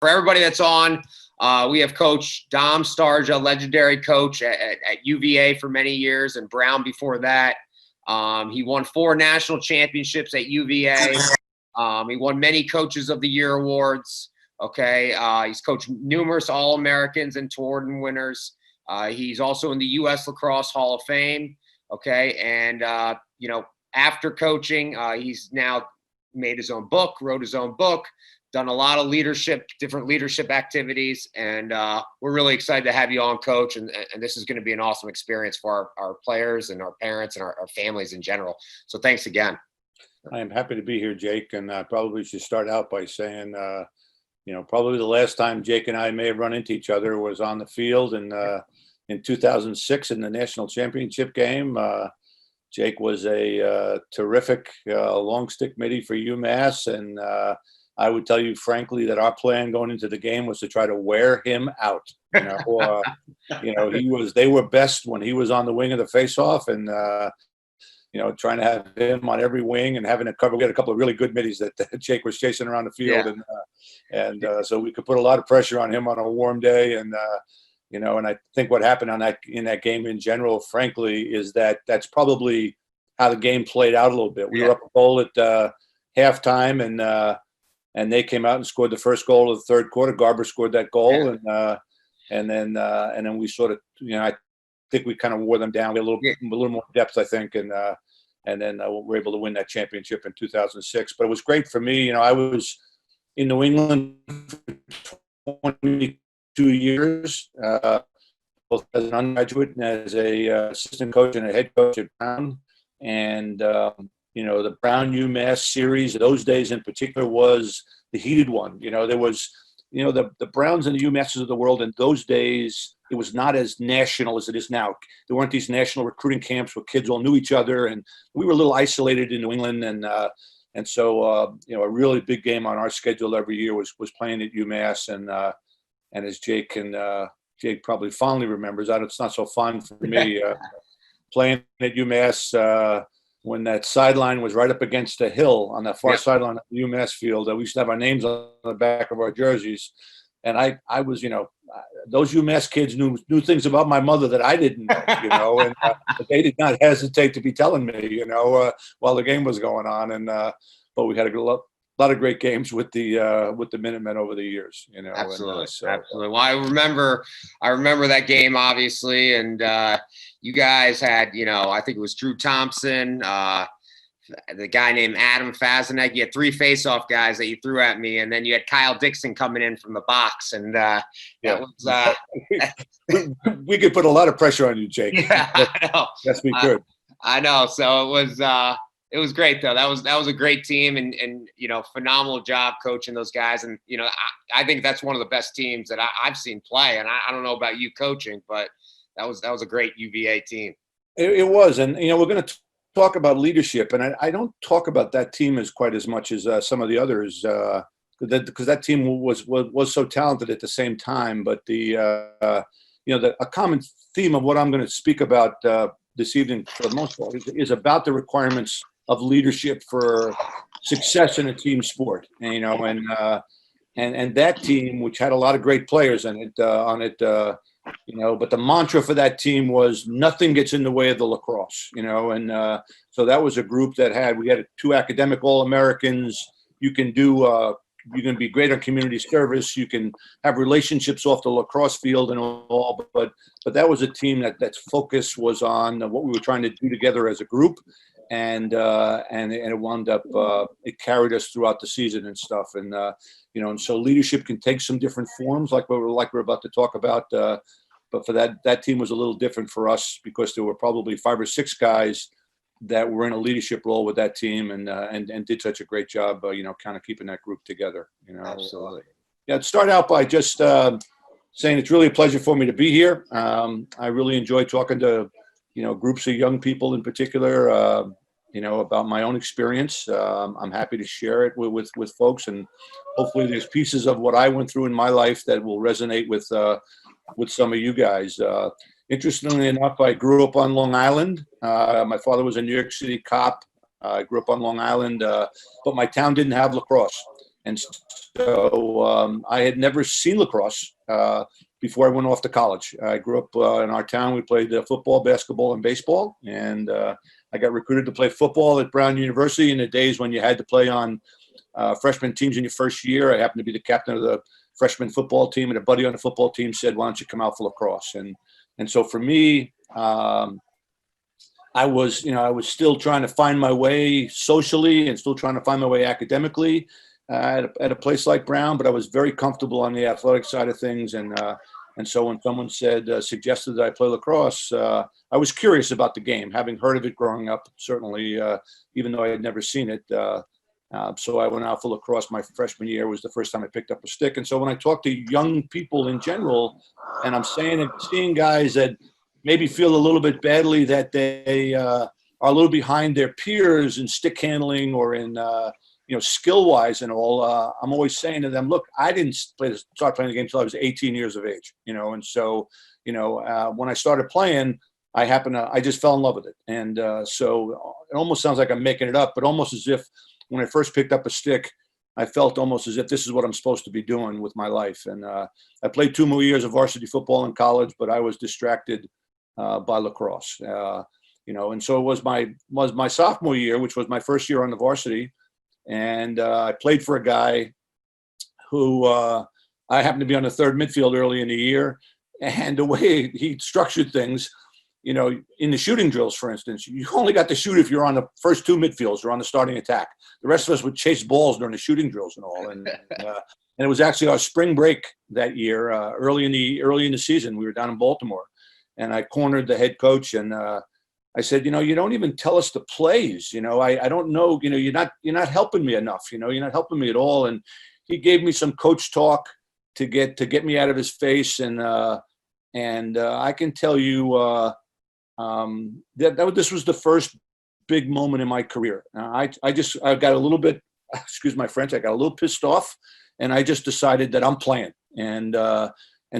for everybody that's on, we have Coach Dom Starsia, legendary coach at UVA for many years, and Brown before that. He won 4 national championships at UVA. He won many Coaches of the Year awards. Okay, he's coached numerous All-Americans and Toward winners. He's also in the U.S. Lacrosse Hall of Fame. Okay, and after coaching, he's now made his own book, wrote his own book, done a lot of different leadership activities, and we're really excited to have you on, Coach. And this is going to be an awesome experience for our players and our parents and our families in general. So thanks again. I am happy to be here, Jake, and I probably should start out by saying, probably the last time Jake and I may have run into each other was on the field in 2006 in the national championship game. Jake was a terrific long stick middie for UMass, and I would tell you frankly that our plan going into the game was to try to wear him out. They were best when he was on the wing of the faceoff, and trying to have him on every wing and having to cover. We had a couple of really good middies that Jake was chasing around the field, and so we could put a lot of pressure on him on a warm day. And and I think what happened in that game in general, frankly, is that's probably how the game played out a little bit. We were up a goal at halftime, and they came out and scored the first goal of the third quarter. Garber scored that goal, and then we sort of, I think we kind of wore them down. We had a little more depth, I think, and then we were able to win that championship in 2006. But it was great for me. I was in New England for 22 years, both as an undergraduate and as a assistant coach and a head coach at Brown. And the Brown UMass series, those days in particular, was the heated one. There was, the Browns and the UMasses of the world in those days, it was not as national as it is now. There weren't these national recruiting camps where kids all knew each other, and we were a little isolated in New England. And so a really big game on our schedule every year was playing at UMass. And as Jake probably fondly remembers, it's not so fun for me playing at UMass. When that sideline was right up against a hill on that far sideline of the UMass field, we used to have our names on the back of our jerseys. And I was, those UMass kids knew things about my mother that I didn't know, and they did not hesitate to be telling me, while the game was going on. And but we had a lot of great games with the Minutemen over the years, Absolutely, and, absolutely. Well, I remember that game, obviously, and you guys had, I think it was Drew Thompson, the guy named Adam Fazenek. You had 3 face-off guys that you threw at me, and then you had Kyle Dixon coming in from the box, and that was. We could put a lot of pressure on you, Jake. Yeah, I know. Yes, we could. I know. So it was great though. That was a great team, and phenomenal job coaching those guys. And I think that's one of the best teams that I've seen play. And I don't know about you coaching, but that was a great UVA team. It was, and we're going to talk about leadership, and I don't talk about that team as quite as much as some of the others, because that team was so talented at the same time. But a common theme of what I'm going to speak about this evening, for the most part, is about the requirements of leadership for success in a team sport. And that team, which had a lot of great players in it, but the mantra for that team was nothing gets in the way of the lacrosse, and so that was a group that we had 2 academic All-Americans. You can be great on community service. You can have relationships off the lacrosse field and all, but that was a team that focus was on what we were trying to do together as a group. And it wound up, it carried us throughout the season and stuff. And, and so leadership can take some different forms like we're about to talk about. But for that team was a little different for us because there were probably 5 or 6 guys that were in a leadership role with that team and did such a great job, kind of keeping that group together, Absolutely. I'd start out by just saying it's really a pleasure for me to be here. I really enjoy talking to, groups of young people in particular, about my own experience. I'm happy to share it with folks, and hopefully there's pieces of what I went through in my life that will resonate with some of you guys. Interestingly enough, I grew up on Long Island. My father was a New York City cop. I grew up on Long Island, but my town didn't have lacrosse. And so I had never seen lacrosse before I went off to college. I grew up in our town. We played football, basketball, and baseball. And I got recruited to play football at Brown University in the days when you had to play on freshman teams in your first year. I happened to be the captain of the freshman football team, and a buddy on the football team said, "Why don't you come out for lacrosse?" And so for me, I was still trying to find my way socially and still trying to find my way academically at a place like Brown, but I was very comfortable on the athletic side of things. And so when someone suggested that I play lacrosse, I was curious about the game, having heard of it growing up, certainly, even though I had never seen it. So I went out for lacrosse my freshman year. Was the first time I picked up a stick. And so when I talk to young people in general, and I'm seeing guys that maybe feel a little bit badly that they are a little behind their peers in stick handling or in skill wise and all, I'm always saying to them, look, I didn't start playing the game until I was 18 years of age, and so when I started playing, I just fell in love with it. And so it almost sounds like I'm making it up, but almost as if when I first picked up a stick, I felt almost as if this is what I'm supposed to be doing with my life. And I played 2 more years of varsity football in college, but I was distracted by lacrosse, and so it was my sophomore year, which was my first year on the varsity. And I played for a guy who I happened to be on the third midfield early in the year. And the way he structured things, in the shooting drills, for instance, you only got to shoot if you're on the first 2 midfields or on the starting attack. The rest of us would chase balls during the shooting drills and all. And it was actually our spring break that year, early in the season. We were down in Baltimore, and I cornered the head coach, and I said, you don't even tell us the plays. I don't know. You're not helping me enough. You're not helping me at all. And he gave me some coach talk to get me out of his face. And I can tell you that this was the first big moment in my career. I got a little bit, excuse my French, I got a little pissed off, and I just decided that I'm playing. And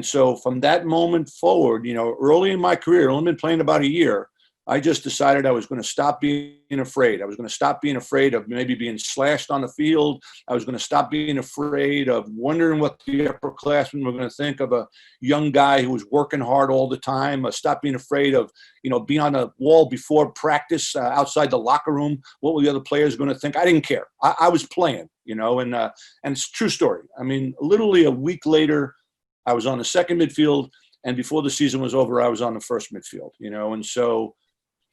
so from that moment forward, early in my career, I've only been playing about a year, I just decided I was going to stop being afraid. I was going to stop being afraid of maybe being slashed on the field. I was going to stop being afraid of wondering what the upperclassmen were going to think of a young guy who was working hard all the time. Stop being afraid of, being on a wall before practice outside the locker room. What were the other players going to think? I didn't care. I was playing, and it's a true story. I mean, literally a week later, I was on the second midfield, and before the season was over, I was on the first midfield, and so,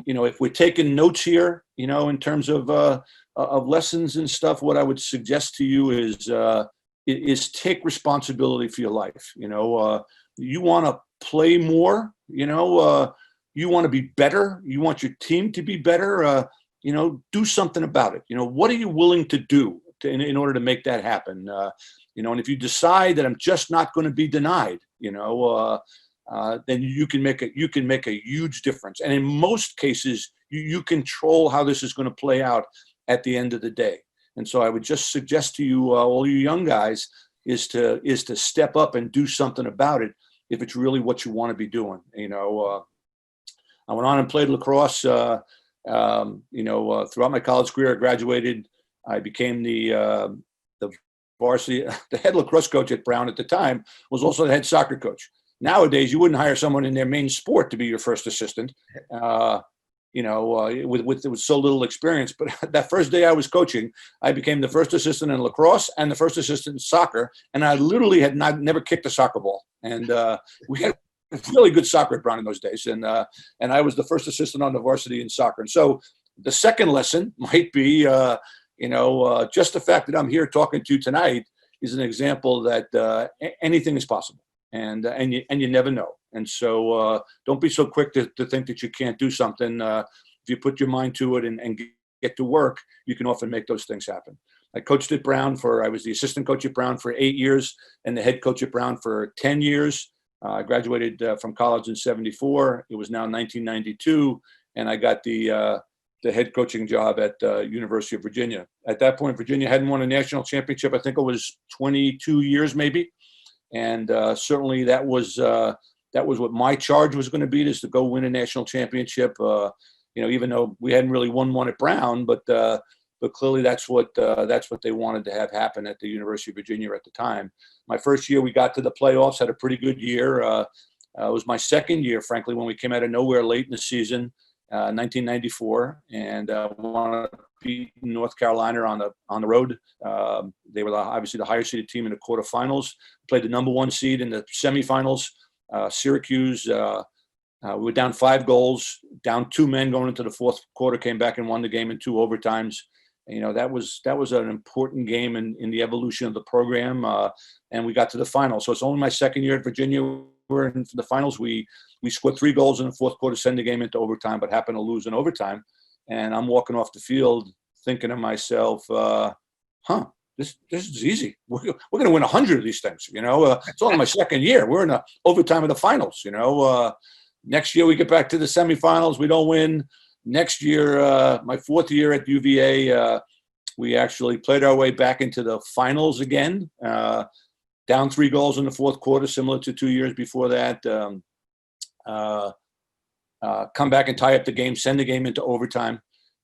if we're taking notes here, in terms of lessons and stuff, what I would suggest to you is take responsibility for your life. You want to play more, you want to be better. You want your team to be better. Do something about it. What are you willing to do in order to make that happen? And if you decide that I'm just not going to be denied, then you can make a huge difference. And in most cases, you control how this is going to play out at the end of the day. And so I would just suggest to you, all you young guys, is to step up and do something about it if it's really what you want to be doing. I went on and played lacrosse. Throughout my college career, I graduated. I became the varsity, the head lacrosse coach at Brown at the time, was also the head soccer coach. Nowadays, you wouldn't hire someone in their main sport to be your first assistant, with so little experience. But that first day I was coaching, I became the first assistant in lacrosse and the first assistant in soccer. And I literally had never kicked a soccer ball. And we had really good soccer at Brown in those days. And I was the first assistant on the varsity in soccer. And so the second lesson might be, just the fact that I'm here talking to you tonight is an example that anything is possible. And you never know. And so don't be so quick to think that you can't do something. If you put your mind to it and get to work, you can often make those things happen. I coached at Brown I was the assistant coach at Brown for 8 years and the head coach at Brown for 10 years. I graduated from college in 1974. It was now 1992. And I got the head coaching job at University of Virginia. At that point, Virginia hadn't won a national championship. I think it was 22 years maybe. And certainly that was what my charge was going to be, is to go win a national championship. Even though we hadn't really won one at Brown, but but clearly that's what they wanted to have happen at the University of Virginia at the time. My first year, we got to the playoffs, had a pretty good year. It was my second year, frankly, when we came out of nowhere late in the season, 1994, and wanted to beat North Carolina on the road. They were obviously the higher seeded team in the quarterfinals. Played the number 1 seed in the semifinals. Syracuse. We were down 5 goals, down 2 men going into the fourth quarter. Came back and won the game in 2 overtimes. And, that was an important game in the evolution of the program. And we got to the finals. So it's only my second year at Virginia. We're in the finals. We scored 3 goals in the fourth quarter, send the game into overtime, but happened to lose in overtime. And I'm walking off the field thinking to myself, this is easy. We're going to win 100 of these things. It's only my second year. We're in the overtime of the finals. Next year we get back to the semifinals. We don't win. Next year, my 4th year at UVA, we actually played our way back into the finals again. Down 3 goals in the fourth quarter, similar to 2 years before that. Come back and tie up the game, send the game into overtime.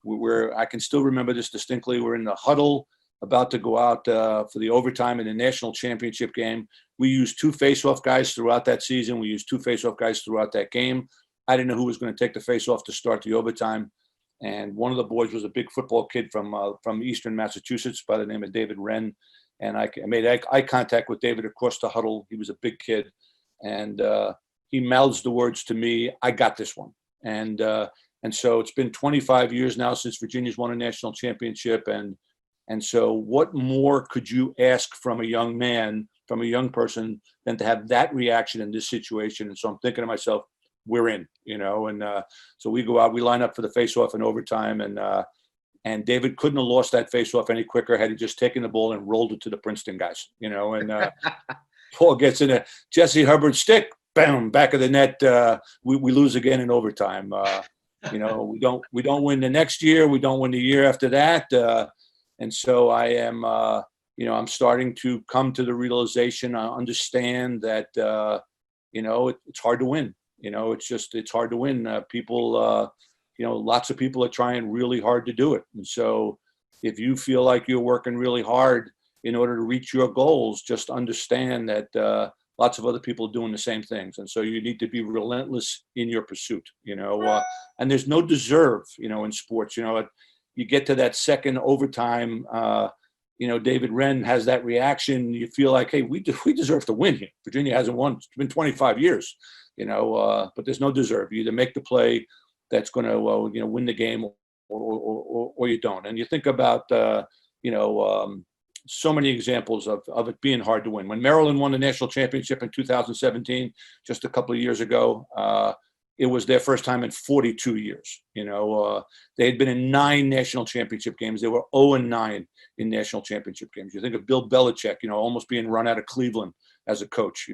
I can still remember this distinctly. We're in the huddle, about to go out for the overtime in the national championship game. We used 2 face-off guys throughout that season. We used 2 face-off guys throughout that game. I didn't know who was going to take the face-off to start the overtime. And one of the boys was a big football kid from Eastern Massachusetts by the name of David Wren. And I made eye contact with David across the huddle. He was a big kid. And he mouths the words to me, "I got this one." And so it's been 25 years now since Virginia's won a national championship. And so what more could you ask from a young man, from a young person, than to have that reaction in this situation? And so I'm thinking to myself, we're in, and so we go out, we line up for the face-off in overtime, and David couldn't have lost that face-off any quicker had he just taken the ball and rolled it to the Princeton guys, and Paul gets in a Jesse Hubbard stick, bam, back of the net. We lose again in overtime. We don't win the next year. We don't win the year after that. And so I am, I'm starting to come to the realization, I understand that, it's hard to win. It's hard to win. People, lots of people are trying really hard to do it. And so if you feel like you're working really hard in order to reach your goals, just understand that lots of other people are doing the same things. And so you need to be relentless in your pursuit, and there's no deserve, in sports. You get to that second overtime, David Wren has that reaction. You feel like, hey, we deserve to win here. Virginia hasn't won. It's been 25 years, but there's no deserve. You either make the play that's going to, win the game or you don't. And you think about, so many examples of it being hard to win. When Maryland won the national championship in 2017, just a couple of years ago, it was their first time in 42 years. They had been in 9 national championship games. They were 0-9 in national championship games. You think of Bill Belichick, almost being run out of Cleveland as a coach.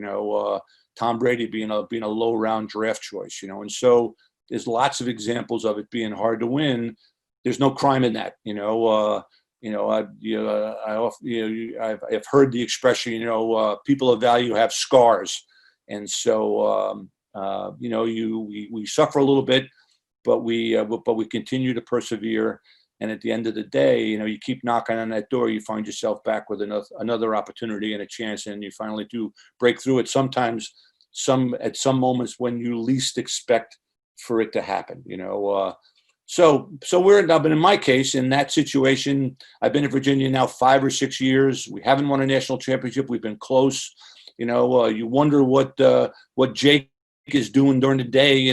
Tom Brady being a low round draft choice. And so there's lots of examples of it being hard to win. There's no crime in that. I've heard the expression. People of value have scars, and so. We suffer a little bit, but we continue to persevere. And at the end of the day, you keep knocking on that door, you find yourself back with another opportunity and a chance, and you finally do break through it. Sometimes, at some moments when you least expect for it to happen. So I've been in my case in that situation. I've been in Virginia now 5 or 6 years. We haven't won a national championship. We've been close. You wonder what Jake is doing during the day,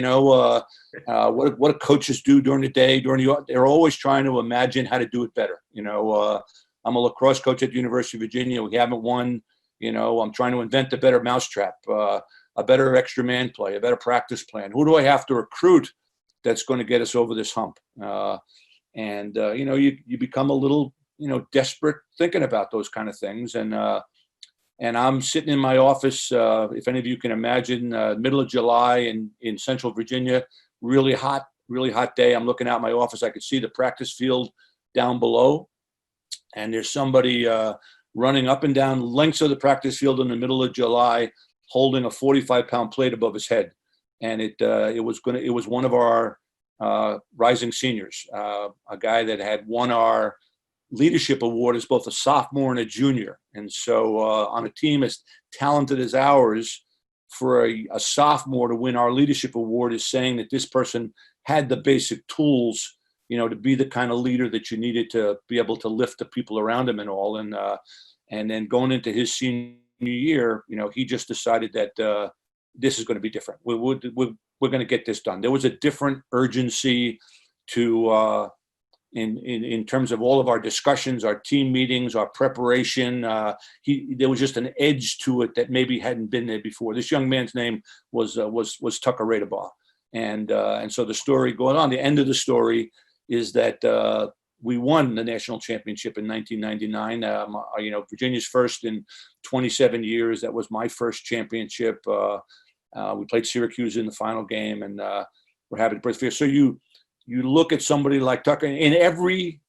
what coaches do during the day, they're always trying to imagine how to do it better. I'm a lacrosse coach at the University of Virginia. We haven't won, I'm trying to invent a better mousetrap, a better extra man play, a better practice plan. Who do I have to recruit that's going to get us over this hump? You become a little, desperate thinking about those kind of things. And I'm sitting in my office, if any of you can imagine, middle of July in Central Virginia, really hot day. I'm looking out my office. I could see the practice field down below. And there's somebody running up and down lengths of the practice field in the middle of July, holding a 45-pound plate above his head. And it was one of our rising seniors, a guy that had won our leadership award is both a sophomore and a junior. And so on a team as talented as ours, for a sophomore to win our leadership award is saying that this person had the basic tools, to be the kind of leader that you needed to be able to lift the people around him and all. And then going into his senior year, he just decided that this is going to be different. We're going to get this done. There was a different urgency to in terms of all of our discussions, our team meetings, our preparation. There was just an edge to it that maybe hadn't been there before. This young man's name was Tucker Radebaugh. And so the story going on, the end of the story is that we won the national championship in 1999. Virginia's first in 27 years. That was my first championship. We played Syracuse in the final game, and we're happy to play. So you look at somebody like Tucker, in every,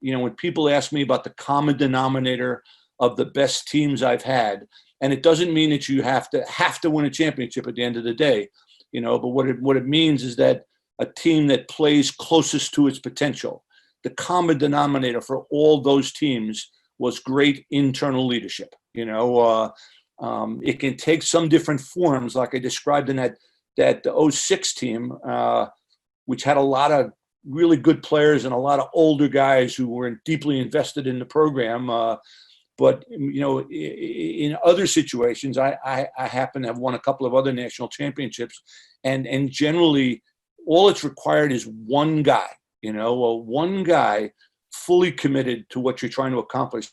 when people ask me about the common denominator of the best teams I've had, and it doesn't mean that you have to win a championship at the end of the day, but what it means is that a team that plays closest to its potential, the common denominator for all those teams was great internal leadership. It can take some different forms, like I described in that 06 team, which had a lot of really good players and a lot of older guys who were deeply invested in the program. But in other situations, I happen to have won a couple of other national championships, and generally, all it's required is one guy. One guy fully committed to what you're trying to accomplish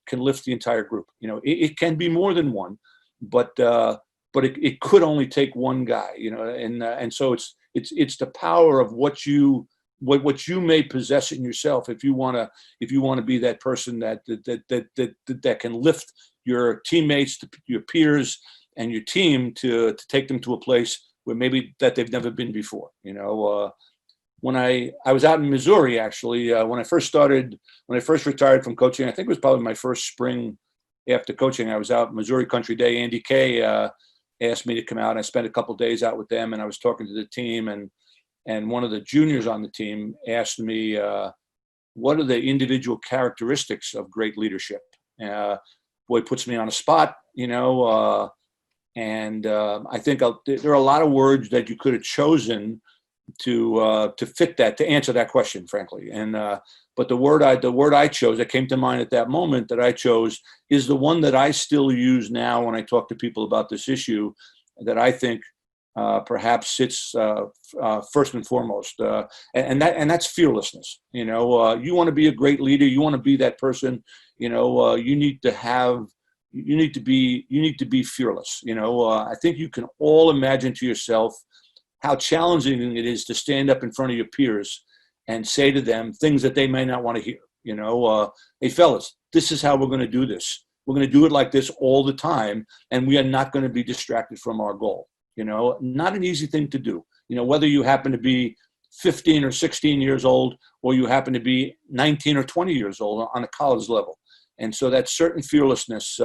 can lift the entire group. It can be more than one, but it could only take one guy. And so it's the power of what you may possess in yourself if you want to be that person that can lift your teammates, your peers, and your team to take them to a place where maybe that they've never been before. When I was out in Missouri, actually, when I first retired from coaching, I think it was probably my first spring after coaching. I was out Missouri Country Day. Andy Kay asked me to come out, and I spent a couple of days out with them, and I was talking to the team, and one of the juniors on the team asked me, what are the individual characteristics of great leadership? Boy, it puts me on a spot, and I think there are a lot of words that you could have chosen to fit that, to answer that question, frankly. And but the word I chose that came to mind at that moment that I chose is the one that I still use now when I talk to people about this issue, that I think perhaps sits first and foremost, and that's fearlessness. You want to be a great leader. You want to be that person. You need to be fearless. I think you can all imagine to yourself how challenging it is to stand up in front of your peers and say to them things that they may not want to hear. Hey fellas, this is how we're going to do this. We're going to do it like this all the time, and we are not going to be distracted from our goal. Not an easy thing to do. Whether you happen to be 15 or 16 years old, or you happen to be 19 or 20 years old on a college level. And so that certain fearlessness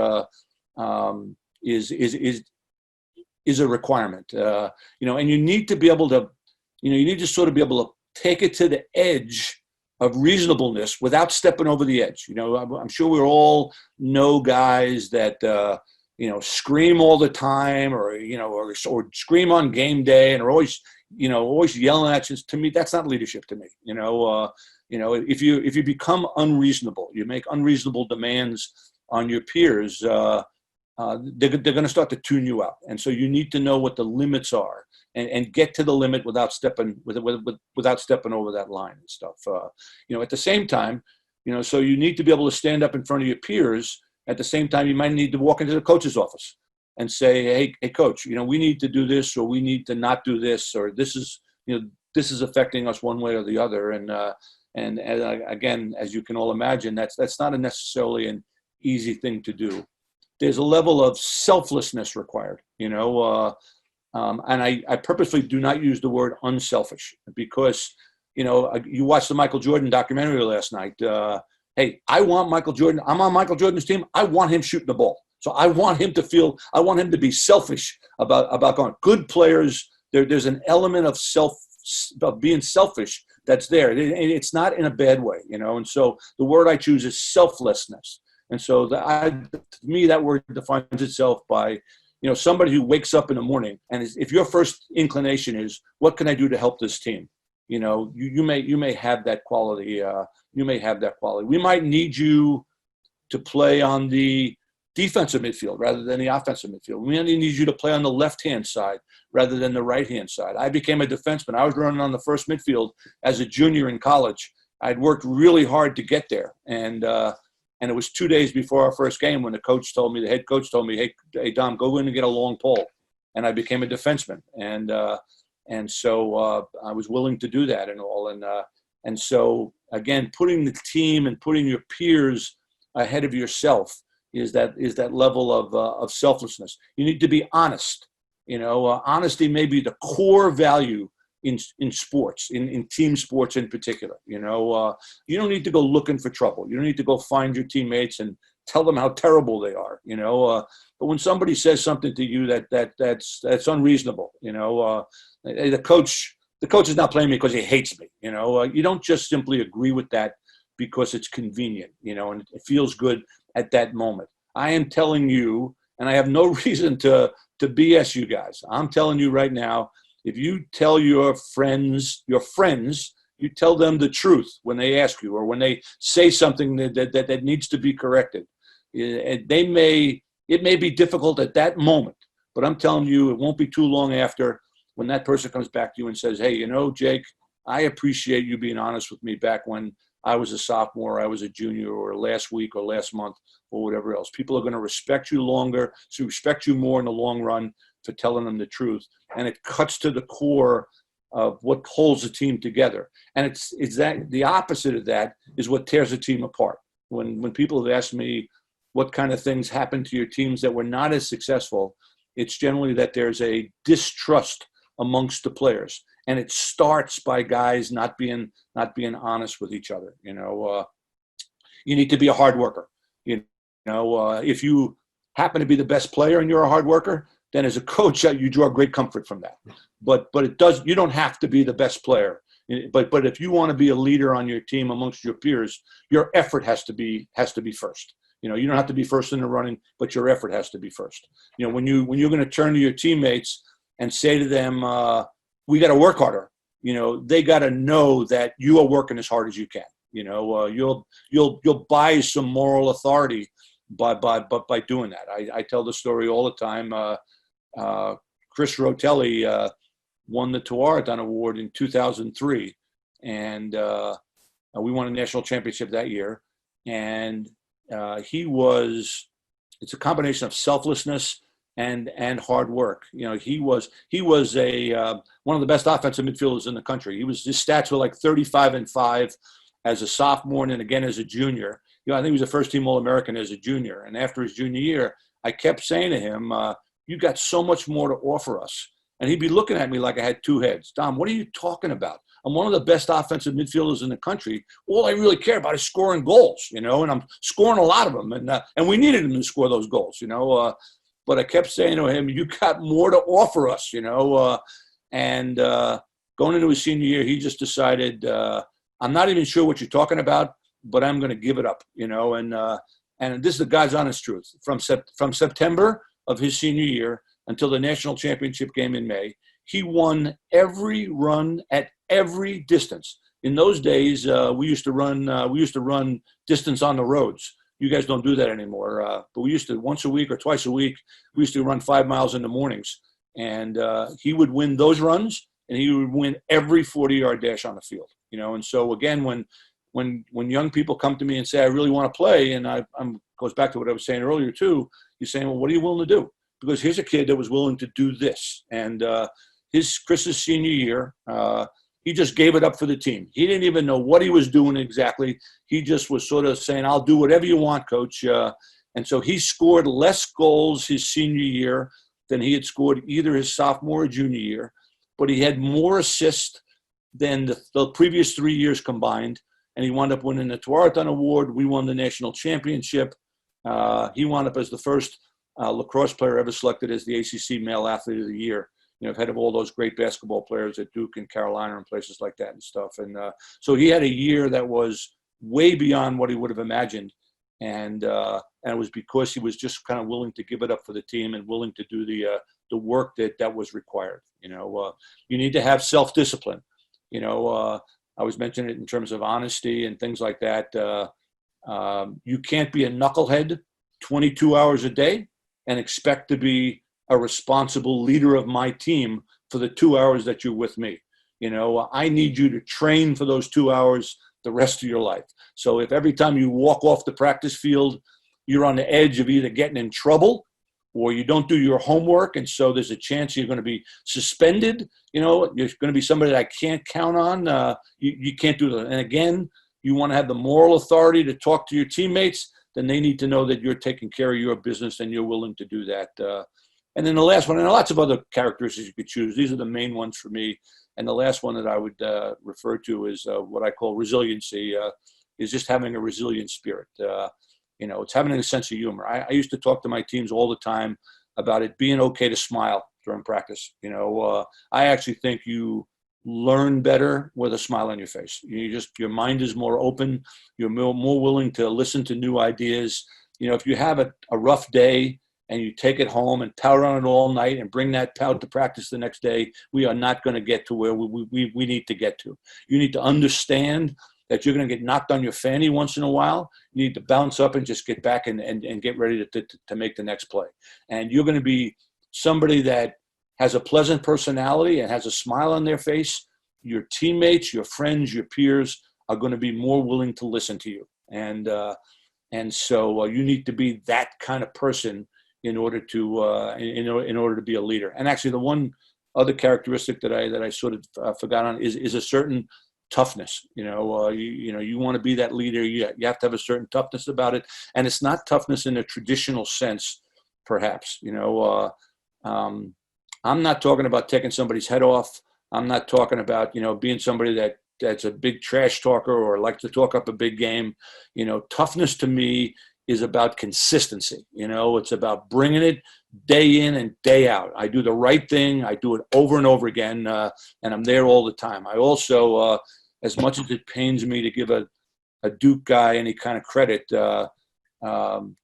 is a requirement. And you need to be able to, you need to sort of be able to take it to the edge of reasonableness without stepping over the edge. I'm sure we all know guys that, scream all the time, or scream on game day, and are always yelling at you. To me, that's not leadership to me. If you become unreasonable, you make unreasonable demands on your peers, they're going to start to tune you out. And so you need to know what the limits are and get to the limit without stepping over that line and stuff. At the same time, so you need to be able to stand up in front of your peers. At the same time, you might need to walk into the coach's office and say, hey coach, we need to do this, or we need to not do this, or this is affecting us one way or the other. And again, as you can all imagine, that's not necessarily an easy thing to do. There's a level of selflessness required, and I purposely do not use the word unselfish, because, you watched the Michael Jordan documentary last night. Hey, I want Michael Jordan. I'm on Michael Jordan's team. I want him shooting the ball. So I want him to be selfish about going. Good players, there's an element of being selfish that's there. It's not in a bad way, and so the word I choose is selflessness. And so to me, that word defines itself by, somebody who wakes up in the morning and if your first inclination is, what can I do to help this team? You may have that quality. You may have that quality. We might need you to play on the defensive midfield rather than the offensive midfield. We only need you to play on the left-hand side rather than the right-hand side. I became a defenseman. I was running on the first midfield as a junior in college. I'd worked really hard to get there. And it was 2 days before our first game when the head coach told me, hey, Dom, go in and get a long pole. And I became a defenseman. And so I was willing to do that and all. And so, again, putting the team and putting your peers ahead of yourself is that level of selflessness. You need to be honest. Honesty may be the core value in sports, in team sports in particular. You don't need to go looking for trouble. You don't need to go find your teammates and tell them how terrible they are. But when somebody says something to you that's unreasonable, the coach is not playing me because he hates me. You don't just simply agree with that because it's convenient, and it feels good at that moment. I am telling you, and I have no reason to BS you guys. I'm telling you right now, if you tell your friends, you tell them the truth when they ask you or when they say something that needs to be corrected. It may be difficult at that moment, but I'm telling you, it won't be too long after when that person comes back to you and says, hey, Jake, I appreciate you being honest with me back when I was a sophomore, I was a junior, or last week or last month or whatever else. People are going to respect you longer, so respect you more in the long run for telling them the truth. And it cuts to the core of what holds a team together. And it's that the opposite of that is what tears a team apart. When people have asked me what kind of things happen to your teams that were not as successful, it's generally that there's a distrust amongst the players. And it starts by guys not being honest with each other. You need to be a hard worker. If you happen to be the best player and you're a hard worker, then as a coach, you draw great comfort from that. But you don't have to be the best player. But if you want to be a leader on your team amongst your peers, your effort has to be first. You don't have to be first in the running, but your effort has to be first. When you're going to turn to your teammates and say to them, we got to work harder. They got to know that you are working as hard as you can. You'll buy some moral authority by doing that. I tell the story all the time. Chris Rotelli won the Tuaraton Award in 2003, and we won a national championship that year. And it's a combination of selflessness and hard work. He was one of the best offensive midfielders in the country. His stats were like 35-5 as a sophomore and again as a junior. I think he was a first-team All-American as a junior. And after his junior year, I kept saying to him, you got so much more to offer us. And he'd be looking at me like I had two heads. Dom, what are you talking about? I'm one of the best offensive midfielders in the country. All I really care about is scoring goals, and I'm scoring a lot of them. And we needed him to score those goals, But I kept saying to him, you got more to offer us, And going into his senior year, he just decided, I'm not even sure what you're talking about, but I'm going to give it up, And this is the God's honest truth. From September of his senior year until the national championship game in May, he won every run at every distance. In those days, we used to run distance on the roads. You guys don't do that anymore. But we used to, once a week or twice a week, we used to run 5 miles in the mornings. And he would win those runs, and he would win every 40-yard dash on the field. And so again, when young people come to me and say, I really want to play, and goes back to what I was saying earlier too, you're saying, well, what are you willing to do? Because here's a kid that was willing to do this. And Chris's senior year, he just gave it up for the team. He didn't even know what he was doing exactly. He just was sort of saying, I'll do whatever you want, coach. And so he scored less goals his senior year than he had scored either his sophomore or junior year. But he had more assists than the previous 3 years combined. And he wound up winning the Tuaraton Award. We won the national championship. He wound up as the first lacrosse player ever selected as the ACC Male Athlete of the Year. head of all those great basketball players at Duke and Carolina and places like that and stuff. And so he had a year that was way beyond what he would have imagined. And it was because he was just kind of willing to give it up for the team and willing to do the work that was required. You need to have self-discipline. I was mentioning it in terms of honesty and things like that. You can't be a knucklehead 22 hours a day and expect to be a responsible leader of my team for the 2 hours that you're with me. I need you to train for those 2 hours the rest of your life. So if every time you walk off the practice field, you're on the edge of either getting in trouble or you don't do your homework, and so there's a chance you're going to be suspended, you're going to be somebody that I can't count on, you can't do that. And again, you want to have the moral authority to talk to your teammates, then they need to know that you're taking care of your business and you're willing to do that. And then the last one, and lots of other characteristics you could choose. These are the main ones for me. And the last one that I would refer to is what I call resiliency, is just having a resilient spirit. It's having a sense of humor. I used to talk to my teams all the time about it being okay to smile during practice. I actually think you learn better with a smile on your face. Your mind is more open. You're more willing to listen to new ideas. If you have a rough day and you take it home and pout on it all night and bring that pout to practice the next day, we are not going to get to where we need to get to. You need to understand that you're going to get knocked on your fanny once in a while. You need to bounce up and just get back and get ready to make the next play. And you're going to be somebody that has a pleasant personality and has a smile on their face. Your teammates, your friends, your peers are going to be more willing to listen to you. And so you need to be that kind of person in order to in order to be a leader. And actually, the one other characteristic that I sort of forgot on is a certain toughness. You want to be that leader. You have to have a certain toughness about it, and it's not toughness in a traditional sense, perhaps. I'm not talking about taking somebody's head off. I'm not talking about being somebody that's a big trash talker or likes to talk up a big game. Toughness to me is about consistency. It's about bringing it day in and day out. I do the right thing. I do it over and over again, and I'm there all the time. I also, as much as it pains me to give a Duke guy any kind of credit,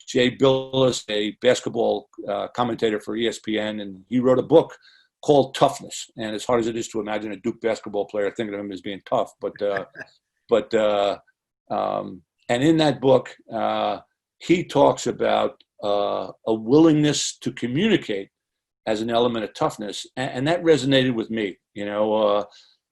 Jay Billis, a basketball commentator for ESPN, and he wrote a book called Toughness. And as hard as it is to imagine a Duke basketball player thinking of him as being tough, and in that book, he talks about a willingness to communicate as an element of toughness, and that resonated with me.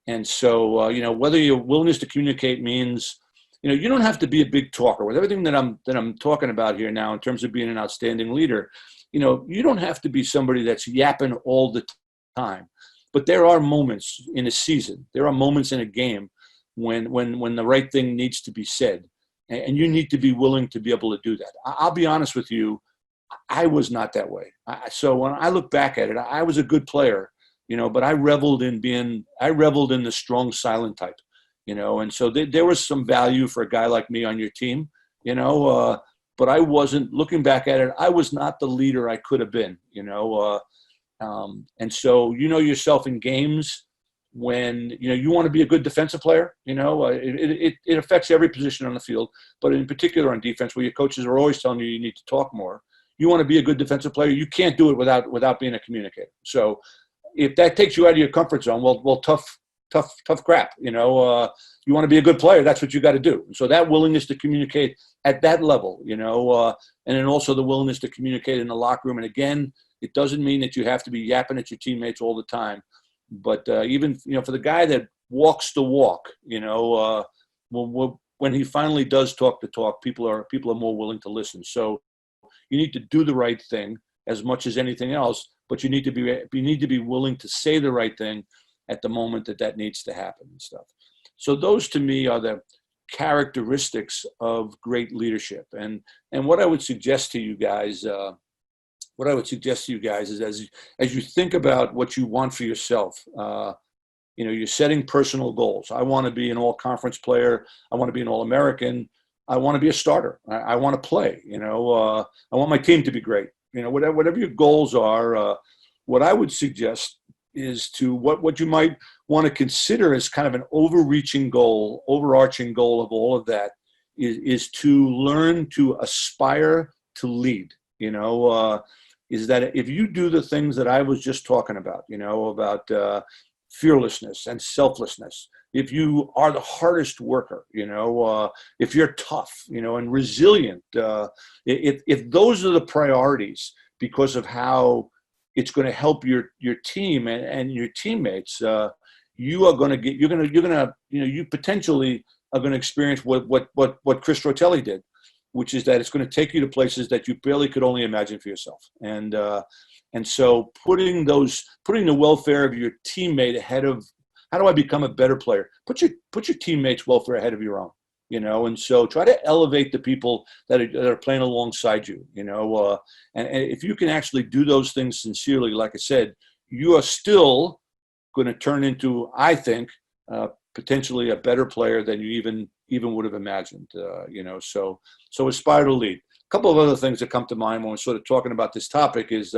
And so whether your willingness to communicate means you don't have to be a big talker. With everything that I'm talking about here now in terms of being an outstanding leader, you don't have to be somebody that's yapping all the time. But there are moments in a season, there are moments in a game when the right thing needs to be said. And you need to be willing to be able to do that. I'll be honest with you, I was not that way. So when I look back at it, I was a good player, but I reveled in the strong, silent type, and so there was some value for a guy like me on your team, but I wasn't, looking back at it, I was not the leader I could have been, and so yourself in games when you want to be a good defensive player, it affects every position on the field, but in particular on defense, where your coaches are always telling you need to talk more. You want to be a good defensive player, you can't do it without being a communicator. So if that takes you out of your comfort zone, well, tough crap. You want to be a good player, that's what you got to do. So that willingness to communicate at that level, and then also the willingness to communicate in the locker room. And again, it doesn't mean that you have to be yapping at your teammates all the time. But even for the guy that walks the walk, when he finally does talk the talk, people are more willing to listen. So you need to do the right thing as much as anything else, but you need to be willing to say the right thing at the moment that needs to happen and stuff. So those to me are the characteristics of great leadership. And what I would suggest to you guys. Is as you think about what you want for yourself, you're setting personal goals. I want to be an all-conference player. I want to be an All-American. I want to be a starter. I want to play. I want my team to be great. Whatever your goals are, what I would suggest to what you might want to consider as kind of an overarching goal of all of that is to learn to aspire to lead. Is that if you do the things that I was just talking about, about fearlessness and selflessness, if you are the hardest worker, if you're tough, and resilient, if those are the priorities because of how it's going to help your team and your teammates, you potentially are going to experience what Chris Rotelli did, which is that it's going to take you to places that you barely could only imagine for yourself. And so putting the welfare of your teammate ahead of how do I become a better player? Put your teammates' welfare ahead of your own, and so try to elevate the people that are playing alongside you, and if you can actually do those things sincerely, like I said, you are still going to turn into, I think, potentially a better player than you even would have imagined, so aspire to lead. A couple of other things that come to mind when we're sort of talking about this topic is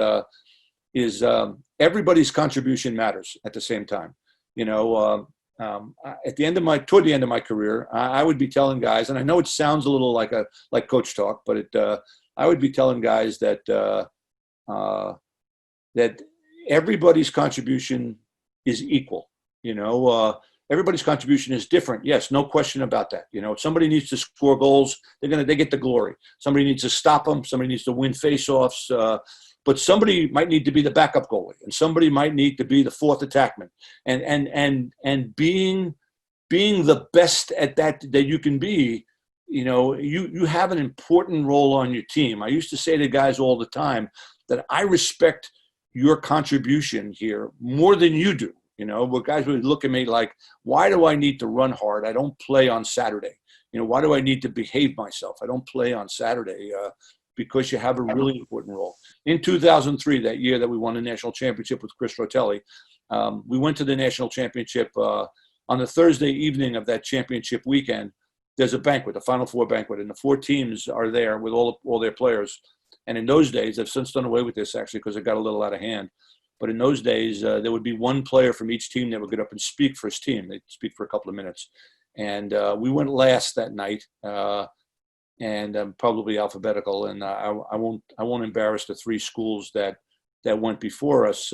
everybody's contribution matters at the same time. Toward the end of my career, I would be telling guys, and I know it sounds a little like coach talk, but I would be telling guys that that everybody's contribution is equal. Everybody's contribution is different. Yes, no question about that. If somebody needs to score goals, they get the glory. Somebody needs to stop them. Somebody needs to win faceoffs. But somebody might need to be the backup goalie, and somebody might need to be the fourth attackman. And being the best at that you can be, you have an important role on your team. I used to say to guys all the time that I respect your contribution here more than you do. Where guys would look at me like, why do I need to run hard? I don't play on Saturday. Why do I need to behave myself? I don't play on Saturday. Because you have a really important role. In 2003, that year that we won the national championship with Chris Rotelli, we went to the national championship. On the Thursday evening of that championship weekend, there's a banquet, a Final Four banquet, and the four teams are there with all their players. And in those days, they've since done away with this actually because it got a little out of hand. But in those days, there would be one player from each team that would get up and speak for his team. They'd speak for a couple of minutes. And we went last that night. And probably alphabetical, and I won't embarrass the three schools that went before us,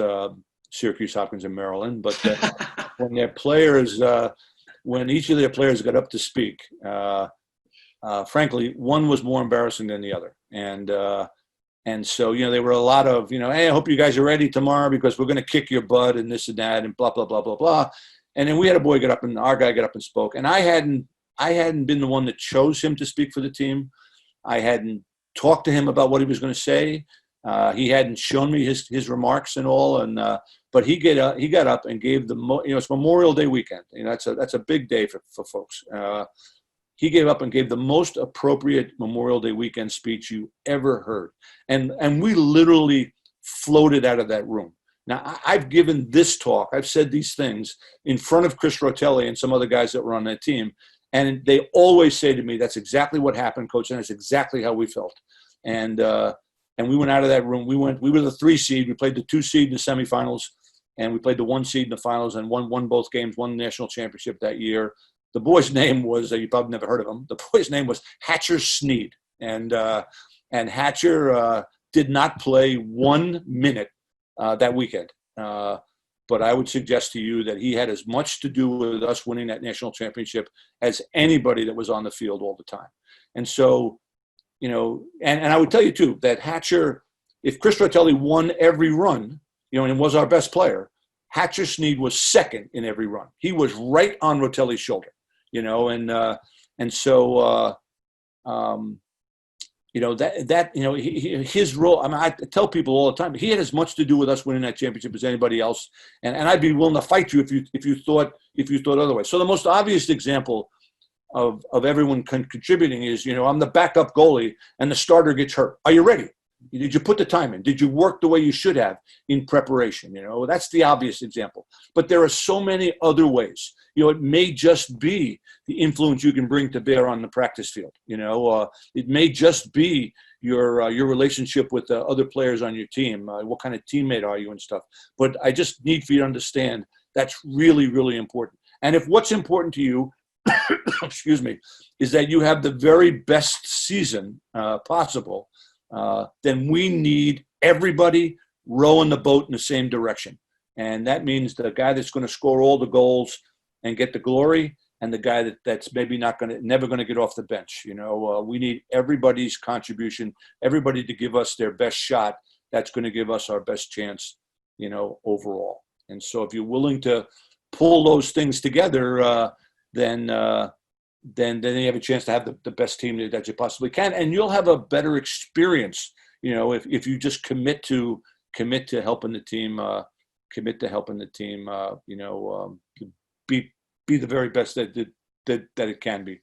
Syracuse, Hopkins, and Maryland. But when each of their players got up to speak, frankly, one was more embarrassing than the other, and so there were a lot of hey, I hope you guys are ready tomorrow because we're going to kick your butt and this and that and blah blah blah blah blah, and then we had a boy get up and our guy get up and spoke, and I hadn't been the one that chose him to speak for the team. I hadn't talked to him about what he was going to say. He hadn't shown me his remarks and all. But he got up and gave it's Memorial Day weekend. That's a big day for folks. He gave up and gave the most appropriate Memorial Day weekend speech you ever heard. And we literally floated out of that room. Now, I've given this talk. I've said these things in front of Chris Rotelli and some other guys that were on that team. And they always say to me, that's exactly what happened, Coach, and that's exactly how we felt. And we went out of that room. We were the 3 seed. We played the 2 seed in the semifinals, and we played the 1 seed in the finals and won both games, won the national championship that year. The boy's name was, you probably never heard of him, the boy's name was Hatcher Sneed. And Hatcher did not play 1 minute that weekend. But I would suggest to you that he had as much to do with us winning that national championship as anybody that was on the field all the time. And so, and I would tell you too, that Hatcher, if Chris Rotelli won every run, and was our best player, Hatcher Sneed was second in every run. He was right on Rotelli's shoulder, and so, his role, I mean, I tell people all the time, he had as much to do with us winning that championship as anybody else. And I'd be willing to fight you if you thought otherwise. So the most obvious example of everyone contributing is, I'm the backup goalie and the starter gets hurt. Are you ready? Did you put the time in? Did you work the way you should have in preparation? That's the obvious example. But there are so many other ways. It may just be the influence you can bring to bear on the practice field. It may just be your relationship with the other players on your team. What kind of teammate are you and stuff? But I just need for you to understand that's really, really important. And if what's important to you, excuse me, is that you have the very best season possible, then we need everybody rowing the boat in the same direction. And that means the guy that's going to score all the goals and get the glory, and the guy that's maybe never going to get off the bench. We need everybody's contribution, everybody to give us their best shot. That's going to give us our best chance, overall. And so if you're willing to pull those things together, then you have a chance to have the best team that you possibly can, and you'll have a better experience. If you just commit to helping the team, be the very best that it can be.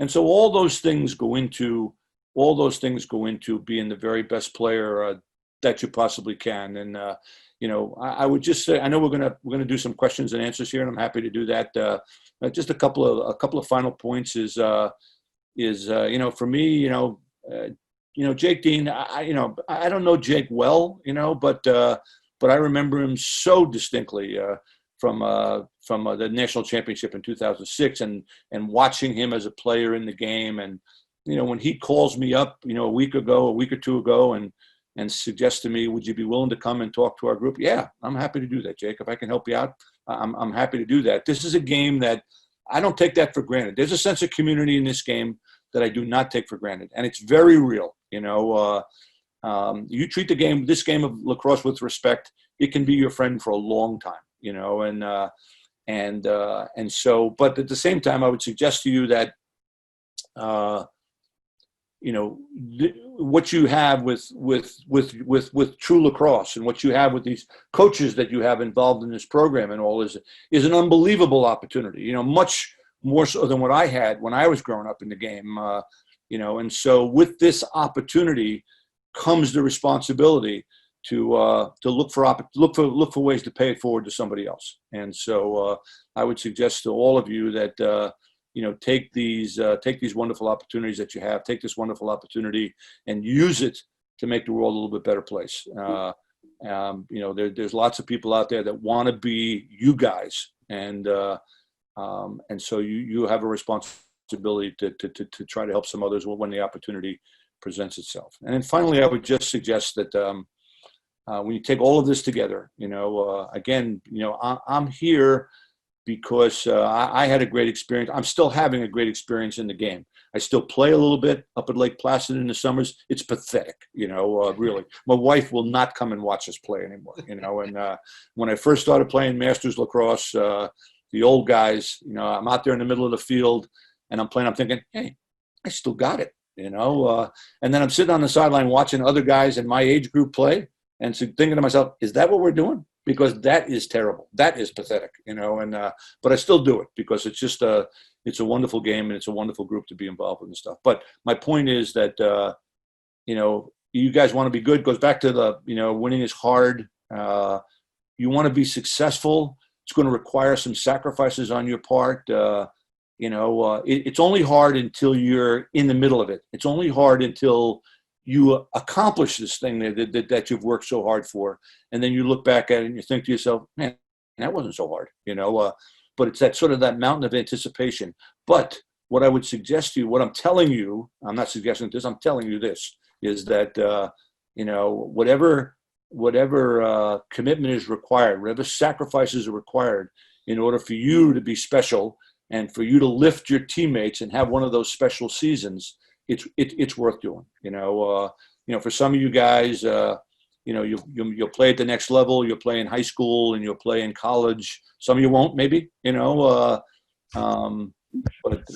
And so all those things go into being the very best player that you possibly can. And I would just say, I know we're gonna do some questions and answers here, and I'm happy to do that. Just a couple of final points is for me, Jake Deane. I don't know Jake well, but I remember him so distinctly from the national championship in 2006, and watching him as a player in the game. And when he calls me up, a week or two ago, and suggests to me, would you be willing to come and talk to our group? Yeah, I'm happy to do that, Jake. If I can help you out, I'm happy to do that. This is a game that I don't take that for granted. There's a sense of community in this game that I do not take for granted, and it's very real. You treat this game of lacrosse with respect, it can be your friend for a long time. And so, but at the same time, I would suggest to you that, what you have with true lacrosse, and what you have with these coaches that you have involved in this program and all is an unbelievable opportunity, much more so than what I had when I was growing up in the game, and so with this opportunity comes the responsibility to look for ways to pay it forward to somebody else. And so I would suggest to all of you that take these wonderful opportunities that you have, take this wonderful opportunity and use it to make the world a little bit better place. There's lots of people out there that want to be you guys, and so you have a responsibility to try to help some others when the opportunity presents itself. And then finally, I would just suggest that when you take all of this together, again, I'm here because I had a great experience. I'm still having a great experience in the game. I still play a little bit up at Lake Placid in the summers. It's pathetic, really. My wife will not come and watch us play anymore, and when I first started playing Masters lacrosse, the old guys, I'm out there in the middle of the field and I'm playing, I'm thinking, hey, I still got it, and then I'm sitting on the sideline watching other guys in my age group play, and so thinking to myself, is that what we're doing? Because that is terrible. That is pathetic, but I still do it because it's just it's a wonderful game, and it's a wonderful group to be involved with and stuff. But my point is that, you guys want to be good. It goes back to the, winning is hard. You want to be successful. It's going to require some sacrifices on your part. It's only hard until you're in the middle of it. It's only hard until you accomplish this thing that you've worked so hard for. And then you look back at it and you think to yourself, man, that wasn't so hard, but it's that sort of that mountain of anticipation. But what I would suggest to you, what I'm telling you, I'm not suggesting this, I'm telling you this, is that, whatever commitment is required, whatever sacrifices are required in order for you to be special and for you to lift your teammates and have one of those special seasons, it's worth doing. For some of you guys, you'll play at the next level. You'll play in high school and you'll play in college. Some of you won't, maybe. But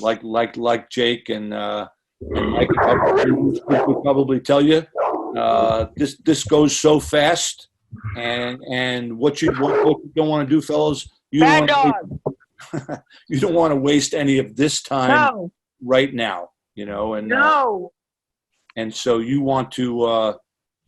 like Jake and Mike would probably tell you, this goes so fast, and what you don't want to do, fellas, you don't want to waste any of this time right now. And so you want to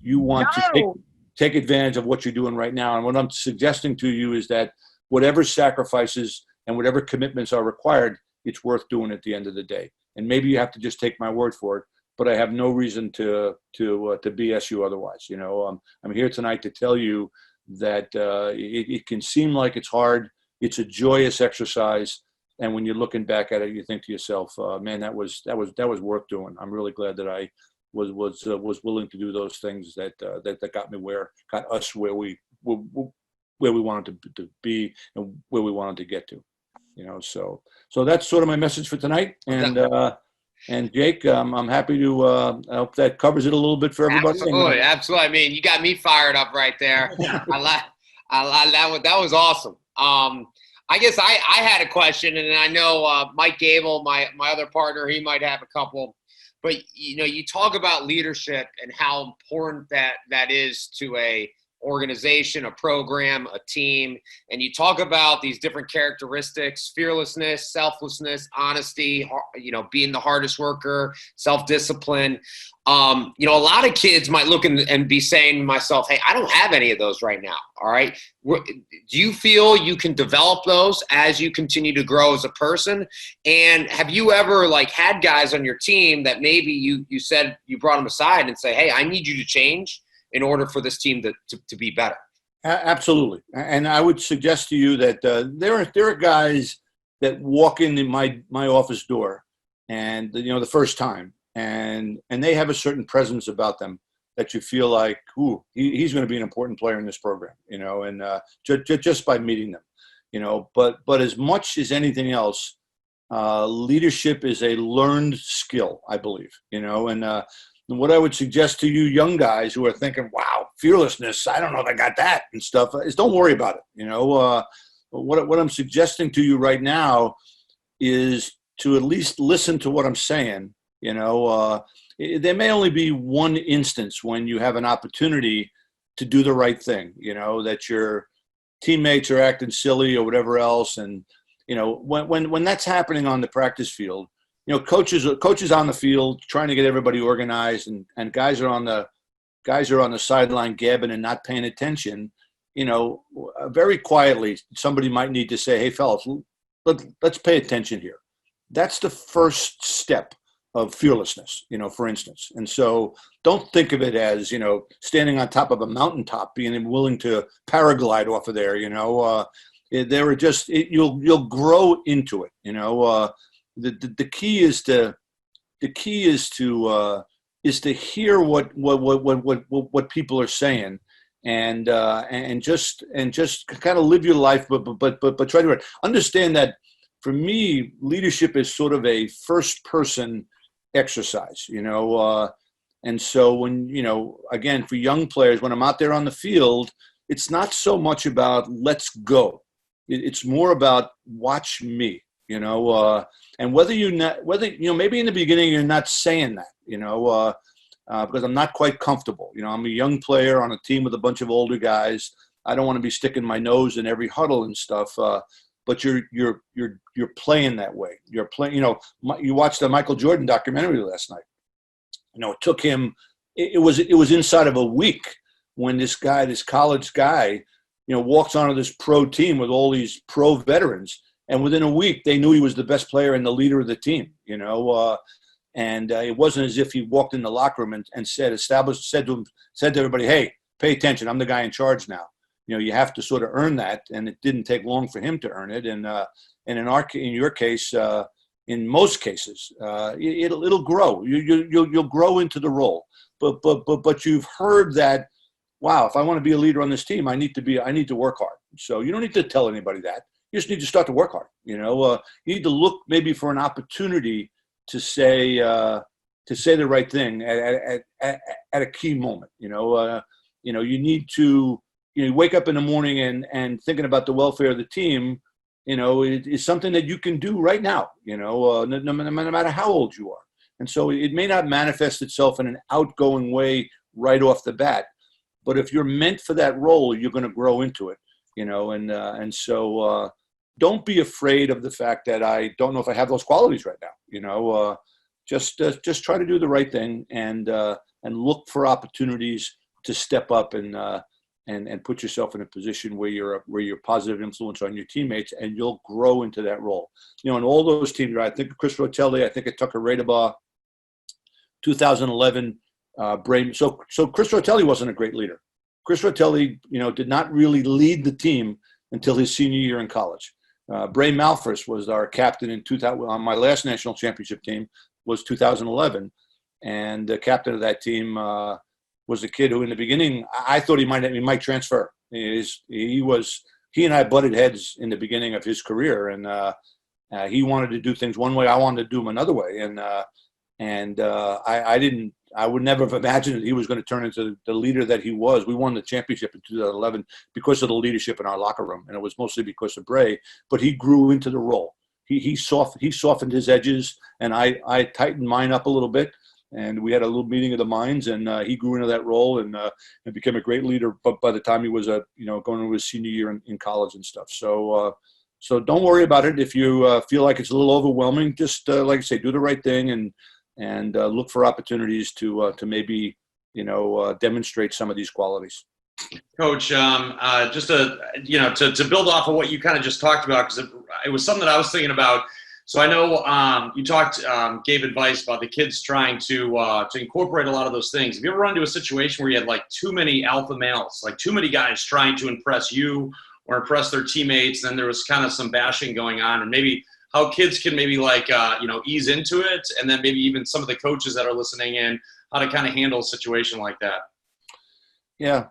You want to take advantage of what you're doing right now. And what I'm suggesting to you is that whatever sacrifices and whatever commitments are required, it's worth doing at the end of the day. And maybe you have to just take my word for it, but I have no reason to BS you otherwise. You know, I'm here tonight to tell you that it can seem like it's hard. It's a joyous exercise, and when you're looking back at it, you think to yourself, "Man, that was worth doing." I'm really glad that I was willing to do those things that got us where we wanted to be and where we wanted to get to. You know, so that's sort of my message for tonight. And Jake, I'm happy to. I hope that covers it a little bit for everybody. Absolutely. I mean, you got me fired up right there. That was awesome. I guess I had a question, and I know Mike Gabel, my other partner, he might have a couple. But you know, you talk about leadership and how important that is to a organization, a program, a team, and you talk about these different characteristics: fearlessness, selflessness, honesty, you know, being the hardest worker, self-discipline. You know, a lot of kids might look and be saying to myself, "Hey, I don't have any of those right now." All right. Do you feel you can develop those as you continue to grow as a person? And have you ever had guys on your team that maybe you said you brought them aside and say, "Hey, I need you to change in order for this team to be better"? Absolutely. And I would suggest to you that there are guys that walk into my office door and, you know, the first time, and they have a certain presence about them that you feel like, ooh, he's going to be an important player in this program, you know, and just by meeting them, you know. But as much as anything else, leadership is a learned skill, I believe, you know. And what I would suggest to you young guys who are thinking, wow, fearlessness, I don't know if I got that and stuff, is don't worry about it. You know, what I'm suggesting to you right now is to at least listen to what I'm saying. You know, there may only be one instance when you have an opportunity to do the right thing, you know, that your teammates are acting silly or whatever else. And, you know, when that's happening on the practice field, you know, coaches on the field trying to get everybody organized, and guys are on the sideline gabbing and not paying attention. You know, very quietly, somebody might need to say, "Hey, fellas, let's pay attention here." That's the first step of fearlessness, you know, for instance. And so don't think of it as, you know, standing on top of a mountaintop, being willing to paraglide off of there, you know. You'll grow into it, you know. The key is to hear what people are saying, and just kind of live your life, but try to understand that for me, leadership is sort of a first person exercise, you know. And so when, you know, again, for young players, when I'm out there on the field, it's not so much about let's go. It's more about watch me. You know, and whether you know, maybe in the beginning you're not saying that, you know, because I'm not quite comfortable. You know, I'm a young player on a team with a bunch of older guys. I don't want to be sticking my nose in every huddle and stuff. But you're playing that way. You're playing. You know, you watched the Michael Jordan documentary last night. You know, it took him. It was inside of a week when this college guy, you know, walks onto this pro team with all these pro veterans. And within a week, they knew he was the best player and the leader of the team, you know. And it wasn't as if he walked in the locker room and said to everybody, "Hey, pay attention. I'm the guy in charge now." You know, you have to sort of earn that, and it didn't take long for him to earn it. And in your case, in most cases, it'll grow. You'll grow into the role. But you've heard that, wow, if I want to be a leader on this team, I need to work hard. So you don't need to tell anybody that. You just need to start to work hard. You know, you need to look maybe for an opportunity to say the right thing at a key moment. You know, you need to, you know, wake up in the morning and thinking about the welfare of the team. You know, it's something that you can do right now. You know, no matter how old you are. And so it may not manifest itself in an outgoing way right off the bat, but if you're meant for that role, you're going to grow into it. You know, and so. Don't be afraid of the fact that I don't know if I have those qualities right now. You know, just try to do the right thing and look for opportunities to step up and put yourself in a position where you're a positive influence on your teammates, and you'll grow into that role. You know, in all those teams, I think of Chris Rotelli, I think of Tucker Radebaugh, 2011, Bray. So Chris Rotelli wasn't a great leader. Chris Rotelli, did not really lead the team until his senior year in college. Bray Malphus was our captain in 2000. On my last national championship team was 2011, and the captain of that team was a kid who, in the beginning, I thought he might transfer. He and I butted heads in the beginning of his career, and he wanted to do things one way. I wanted to do them another way, I would never have imagined that he was going to turn into the leader that he was. We won the championship in 2011 because of the leadership in our locker room, and it was mostly because of Bray. But he grew into the role. He softened his edges, and I tightened mine up a little bit. And we had a little meeting of the minds, and he grew into that role and became a great leader. But by the time he was going into his senior year in college and stuff, so don't worry about it. If you feel like it's a little overwhelming, just like I say, do the right thing and look for opportunities to maybe demonstrate some of these qualities. Coach, just to build off of what you kind of just talked about, because it was something that I was thinking about. So I know you gave advice about the kids trying to incorporate a lot of those things. Have you ever run into a situation where you had like too many alpha males, like too many guys trying to impress you or impress their teammates, and then there was kind of some bashing going on, and maybe how kids can maybe ease into it, and then maybe even some of the coaches that are listening in, how to kind of handle a situation like that? Yeah.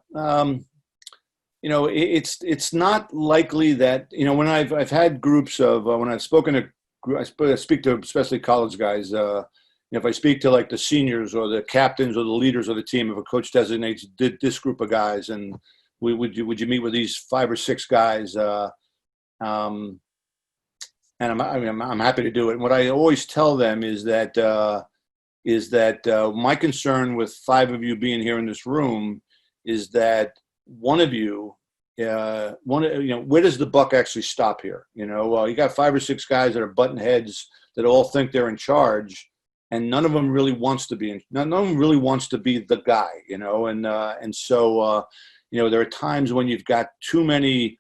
It's not likely that, when I've had groups of, when I've spoken to, I speak to especially college guys. If I speak to like the seniors or the captains or the leaders of the team, if a coach designates this group of guys, and would you meet with these 5 or 6 guys? And I'm happy to do it. And what I always tell them is that my concern with 5 of you being here in this room is that one of you. Where does the buck actually stop here? You got 5 or 6 guys that are button heads that all think they're in charge, and none of them really wants to be none of them really wants to be the guy, and so there are times when you've got too many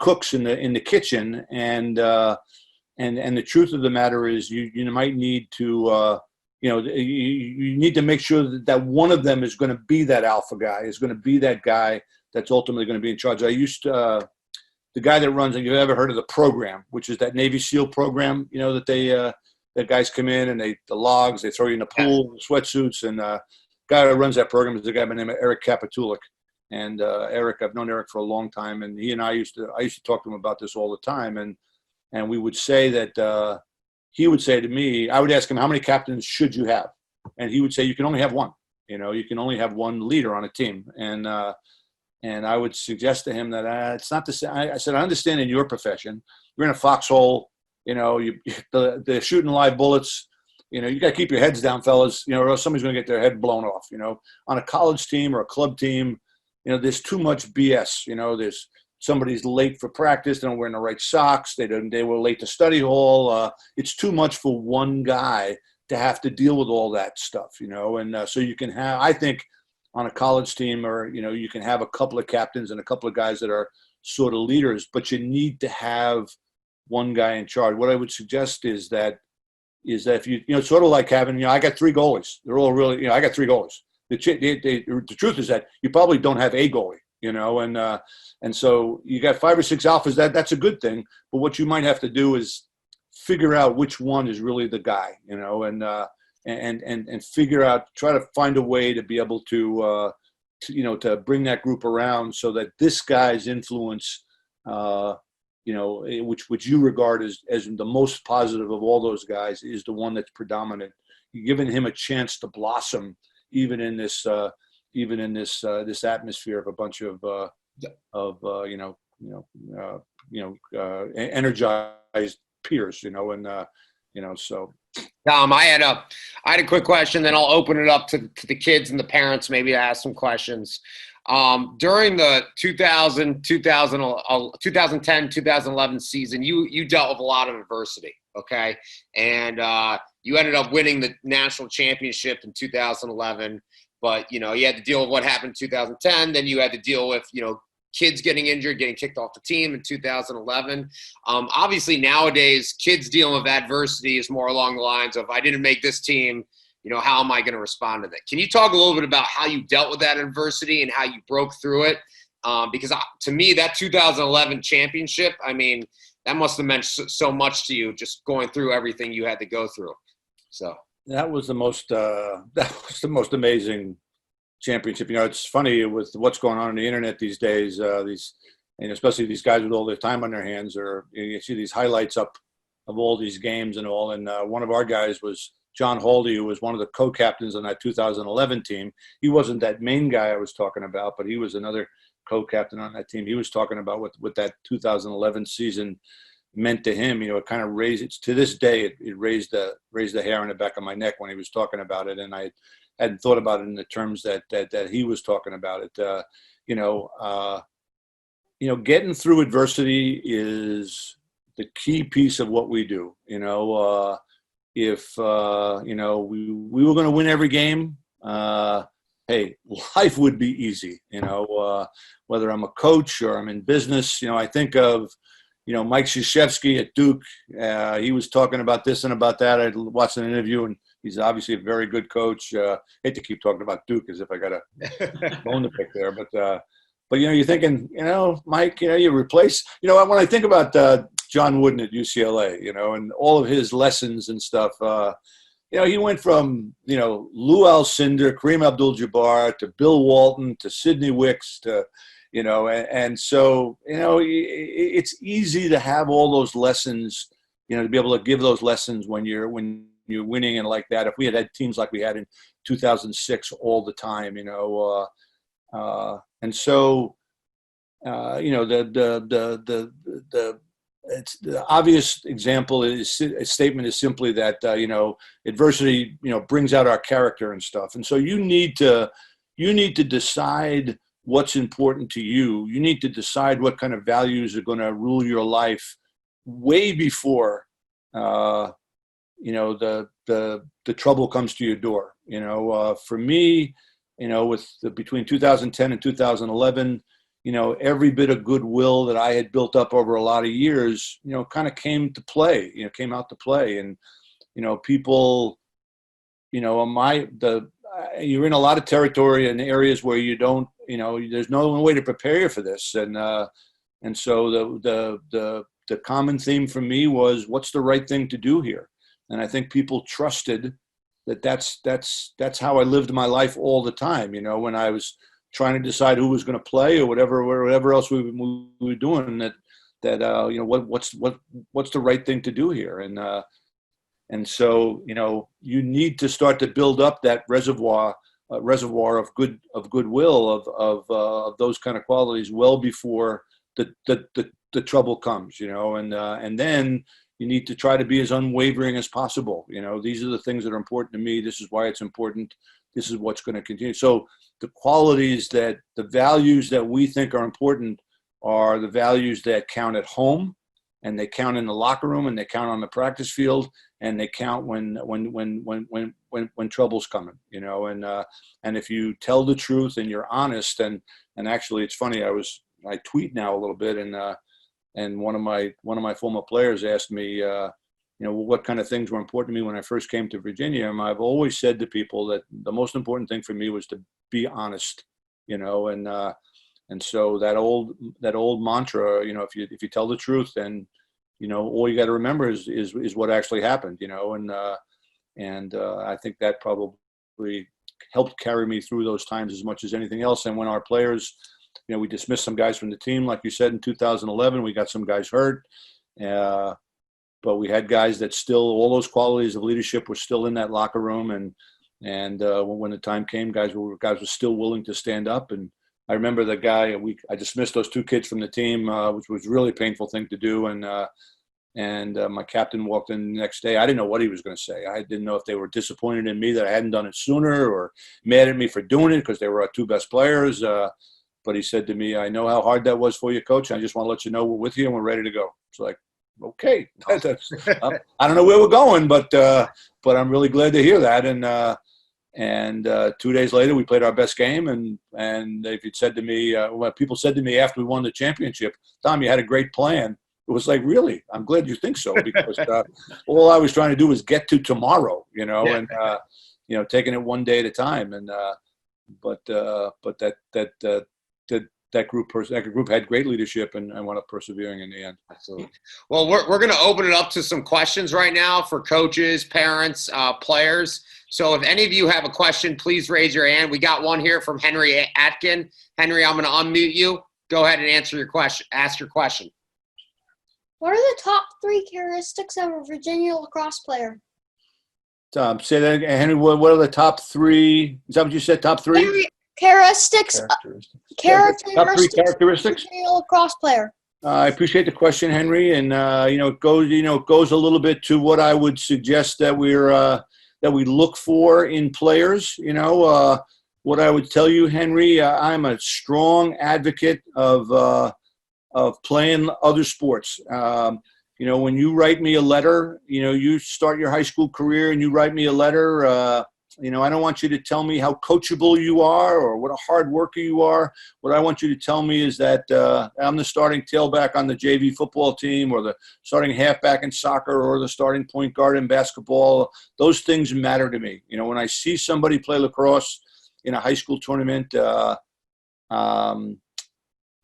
cooks in the kitchen, and the truth of the matter is you might need to you need to make sure that one of them is going to be that alpha guy, is going to be that guy that's ultimately going to be in charge. I used to, the guy that runs, and you've ever heard of the program, which is that Navy SEAL program, that that guys come in and they throw you in the pool, sweatsuits, and guy that runs that program is a guy by the name of Eric Kapitulik. And Eric, I've known Eric for a long time, and he and I used to talk to him about this all the time, and we would say that he would say to me, I would ask him, how many captains should you have? And he would say, you can only have one. You can only have one leader on a team. And I would suggest to him that it's not the same. I said, I understand in your profession, you're in a foxhole, they're shooting live bullets. You got to keep your heads down, fellas, or else somebody's going to get their head blown off. On a college team or a club team, there's too much BS. There's somebody's late for practice, they don't wear the right socks, they were late to study hall. It's too much for one guy to have to deal with all that stuff, and so you can have, I think, on a college team, or you can have a couple of captains and a couple of guys that are sort of leaders, but you need to have one guy in charge. What I would suggest is that if you it's sort of like having, I got 3 goalies. They're all really, I got 3 goalies. The truth is that you probably don't have a goalie. And so you got 5 or 6 alphas. That's a good thing. But what you might have to do is figure out which one is really the guy, and figure out, try to find a way to be able to bring that group around so that this guy's influence, which you regard as the most positive of all those guys, is the one that's predominant. You're giving him a chance to blossom, even in this atmosphere of a bunch of energized peers, so. Tom, I had a quick question, then I'll open it up to the kids and the parents, maybe to ask some questions. During the 2010, 2011 season, you dealt with a lot of adversity, okay? And you ended up winning the national championship in 2011. But, you had to deal with what happened in 2010. Then you had to deal with, kids getting injured, getting kicked off the team in 2011. Obviously, nowadays, kids dealing with adversity is more along the lines of, I didn't make this team. How am I going to respond to that? Can you talk a little bit about how you dealt with that adversity and how you broke through it? Because to me, that 2011 championship, that must have meant so much to you, just going through everything you had to go through. So that was the most amazing championship. It's funny with what's going on the internet these days. Especially these guys with all their time on their hands, or you see these highlights up of all these games and all. And one of our guys was John Haldy, who was one of the co-captains on that 2011 team. He wasn't that main guy I was talking about, but he was another co-captain on that team. He was talking about what that 2011 season meant to him. It kind of raised it to this day. It raised the hair on the back of my neck when he was talking about it, and I hadn't thought about it in the terms that he was talking about it. Getting through adversity is the key piece of what we do. If we were going to win every game, hey, life would be easy. Whether I'm a coach or I'm in business, I think of Mike Krzyzewski at Duke. He was talking about this and about that. I watched an interview, and he's obviously a very good coach. Hate to keep talking about Duke as if I got a bone to pick there, but you're thinking, Mike, you replace. When I think about John Wooden at UCLA, and all of his lessons and stuff. He went from Lou Alcindor, Kareem Abdul-Jabbar to Bill Walton to Sidney Wicks to. And so, it's easy to have all those lessons, to be able to give those lessons when you're winning and like that. If we had teams like we had in 2006 all the time, and so, it's the obvious example is a statement is simply that, adversity, brings out our character and stuff. And so you need to decide what's important to you. You need to decide what kind of values are going to rule your life way before, the trouble comes to your door. For me, between 2010 and 2011, every bit of goodwill that I had built up over a lot of years, kind of came out to play. And, people, you're in a lot of territory and areas where you don't, there's no way to prepare you for this. And so the common theme for me was, what's the right thing to do here? And I think people trusted that's how I lived my life all the time. When I was trying to decide who was going to play or whatever else we were doing, what's the right thing to do here? And so, you need to start to build up that reservoir of goodwill of those kind of qualities well before the trouble comes, and then you need to try to be as unwavering as possible. These are the things that are important to me. This is why it's important. This is what's going to continue. So the qualities the values that we think are important are the values that count at home, and they count in the locker room, and they count on the practice field, and they count when trouble's coming, and if you tell the truth and you're honest, and actually it's funny, I tweet now a little bit, and one of my former players asked me, what kind of things were important to me when I first came to Virginia. And I've always said to people that the most important thing for me was to be honest, and so that old mantra, if you tell the truth, then, all you got to remember is what actually happened, and I think that probably helped carry me through those times as much as anything else. And when our players, we dismissed some guys from the team, like you said, in 2011, we got some guys hurt, but we had guys that still, all those qualities of leadership were still in that locker room. And when the time came, guys were still willing to stand up. And I remember the guy, I dismissed those two kids from the team, which was a really painful thing to do. And my captain walked in the next day. I didn't know what he was going to say. I didn't know if they were disappointed in me that I hadn't done it sooner, or mad at me for doing it because they were our two best players. But he said to me, "I know how hard that was for you, Coach. I just want to let you know we're with you and we're ready to go." It's like, okay, I don't know where we're going, but I'm really glad to hear that. And 2 days later, we played our best game. And if you'd said to me, when people said to me after we won the championship, Tom, you had a great plan. It was like, really? I'm glad you think so, because all I was trying to do was get to tomorrow, and taking it one day at a time. And but that group had great leadership and wound up persevering in the end. Absolutely. Well, we're going to open it up to some questions right now for coaches, parents, players. So if any of you have a question, please raise your hand. We got one here from Henry Atkin. Henry, I'm going to unmute you. Go ahead and answer your question. Ask your question. What are the top 3 characteristics of a Virginia lacrosse player? Say that again, Henry. What are the top 3? Is that what you said? Top 3? Characteristics. Top 3 characteristics. Of a lacrosse player. I appreciate the question, Henry, and it goes a little bit to what I would suggest that we look for in players. What I would tell you, Henry, I'm a strong advocate of playing other sports. When you write me a letter, you start your high school career and you write me a letter. I don't want you to tell me how coachable you are or what a hard worker you are. What I want you to tell me is that I'm the starting tailback on the JV football team, or the starting halfback in soccer, or the starting point guard in basketball. Those things matter to me. When I see somebody play lacrosse in a high school tournament,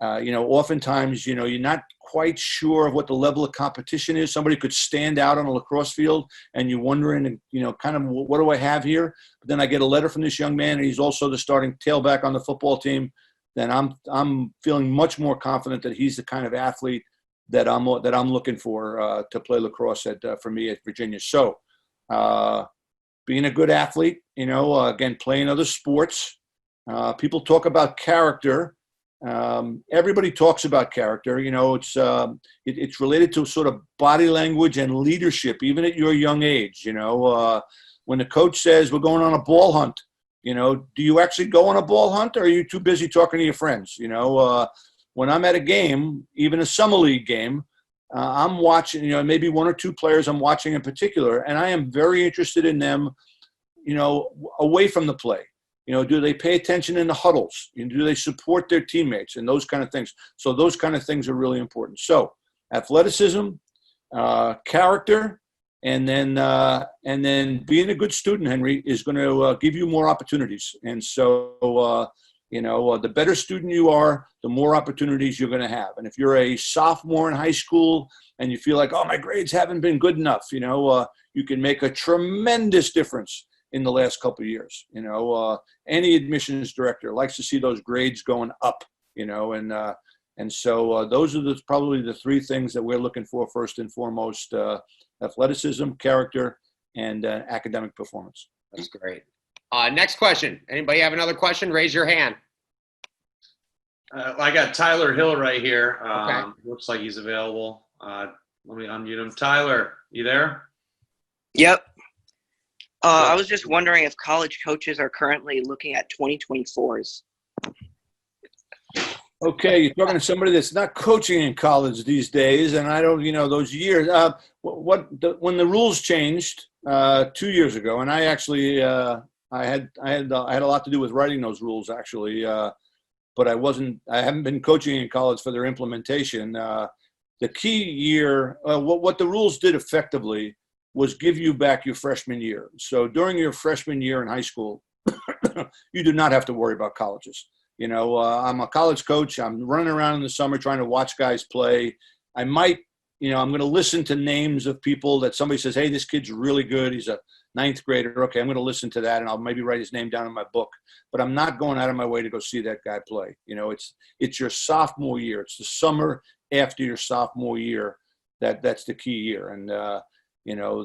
oftentimes, you're not quite sure of what the level of competition is. Somebody could stand out on a lacrosse field and you're wondering, kind of, what do I have here? But then I get a letter from this young man and he's also the starting tailback on the football team. Then I'm feeling much more confident that he's the kind of athlete that I'm looking for to play lacrosse for me at Virginia. So being a good athlete, again, playing other sports. People talk about character. Everybody talks about character. It's related to sort of body language and leadership, even at your young age. When the coach says we're going on a ball hunt, do you actually go on a ball hunt, or are you too busy talking to your friends? When I'm at a game, even a summer league game, I'm watching, maybe 1 or 2 players I'm watching in particular, and I am very interested in them, away from the play. Do they pay attention in the huddles? Do they support their teammates and those kind of things? So those kind of things are really important. So athleticism, character, and then being a good student, Henry, is going to give you more opportunities. And so, the better student you are, the more opportunities you're going to have. And if you're a sophomore in high school and you feel like, oh, my grades haven't been good enough, you can make a tremendous difference in the last couple of years. Any admissions director likes to see those grades going up, and so those are probably the 3 things that we're looking for first and foremost: athleticism, character, and academic performance. That's great. Next question. Anybody have another question? Raise your hand. I got Tyler Hill right here. Okay. Looks like he's available. Let me unmute him. Tyler, you there? Yep. I was just wondering if college coaches are currently looking at 2024s. Okay, you're talking to somebody that's not coaching in college these days, and I don't, those years. When the rules changed 2 years ago, and I actually, I had a lot to do with writing those rules actually, but I haven't been coaching in college for their implementation. The key year, what the rules did effectively was give you back your freshman year. So during your freshman year in high school, you do not have to worry about colleges. I'm a college coach. I'm running around in the summer trying to watch guys play. I might, I'm going to listen to names of people that somebody says, hey, this kid's really good. He's a 9th grader. Okay, I'm going to listen to that, and I'll maybe write his name down in my book. But I'm not going out of my way to go see that guy play. It's your sophomore year. It's the summer after your sophomore year that's the key year. And,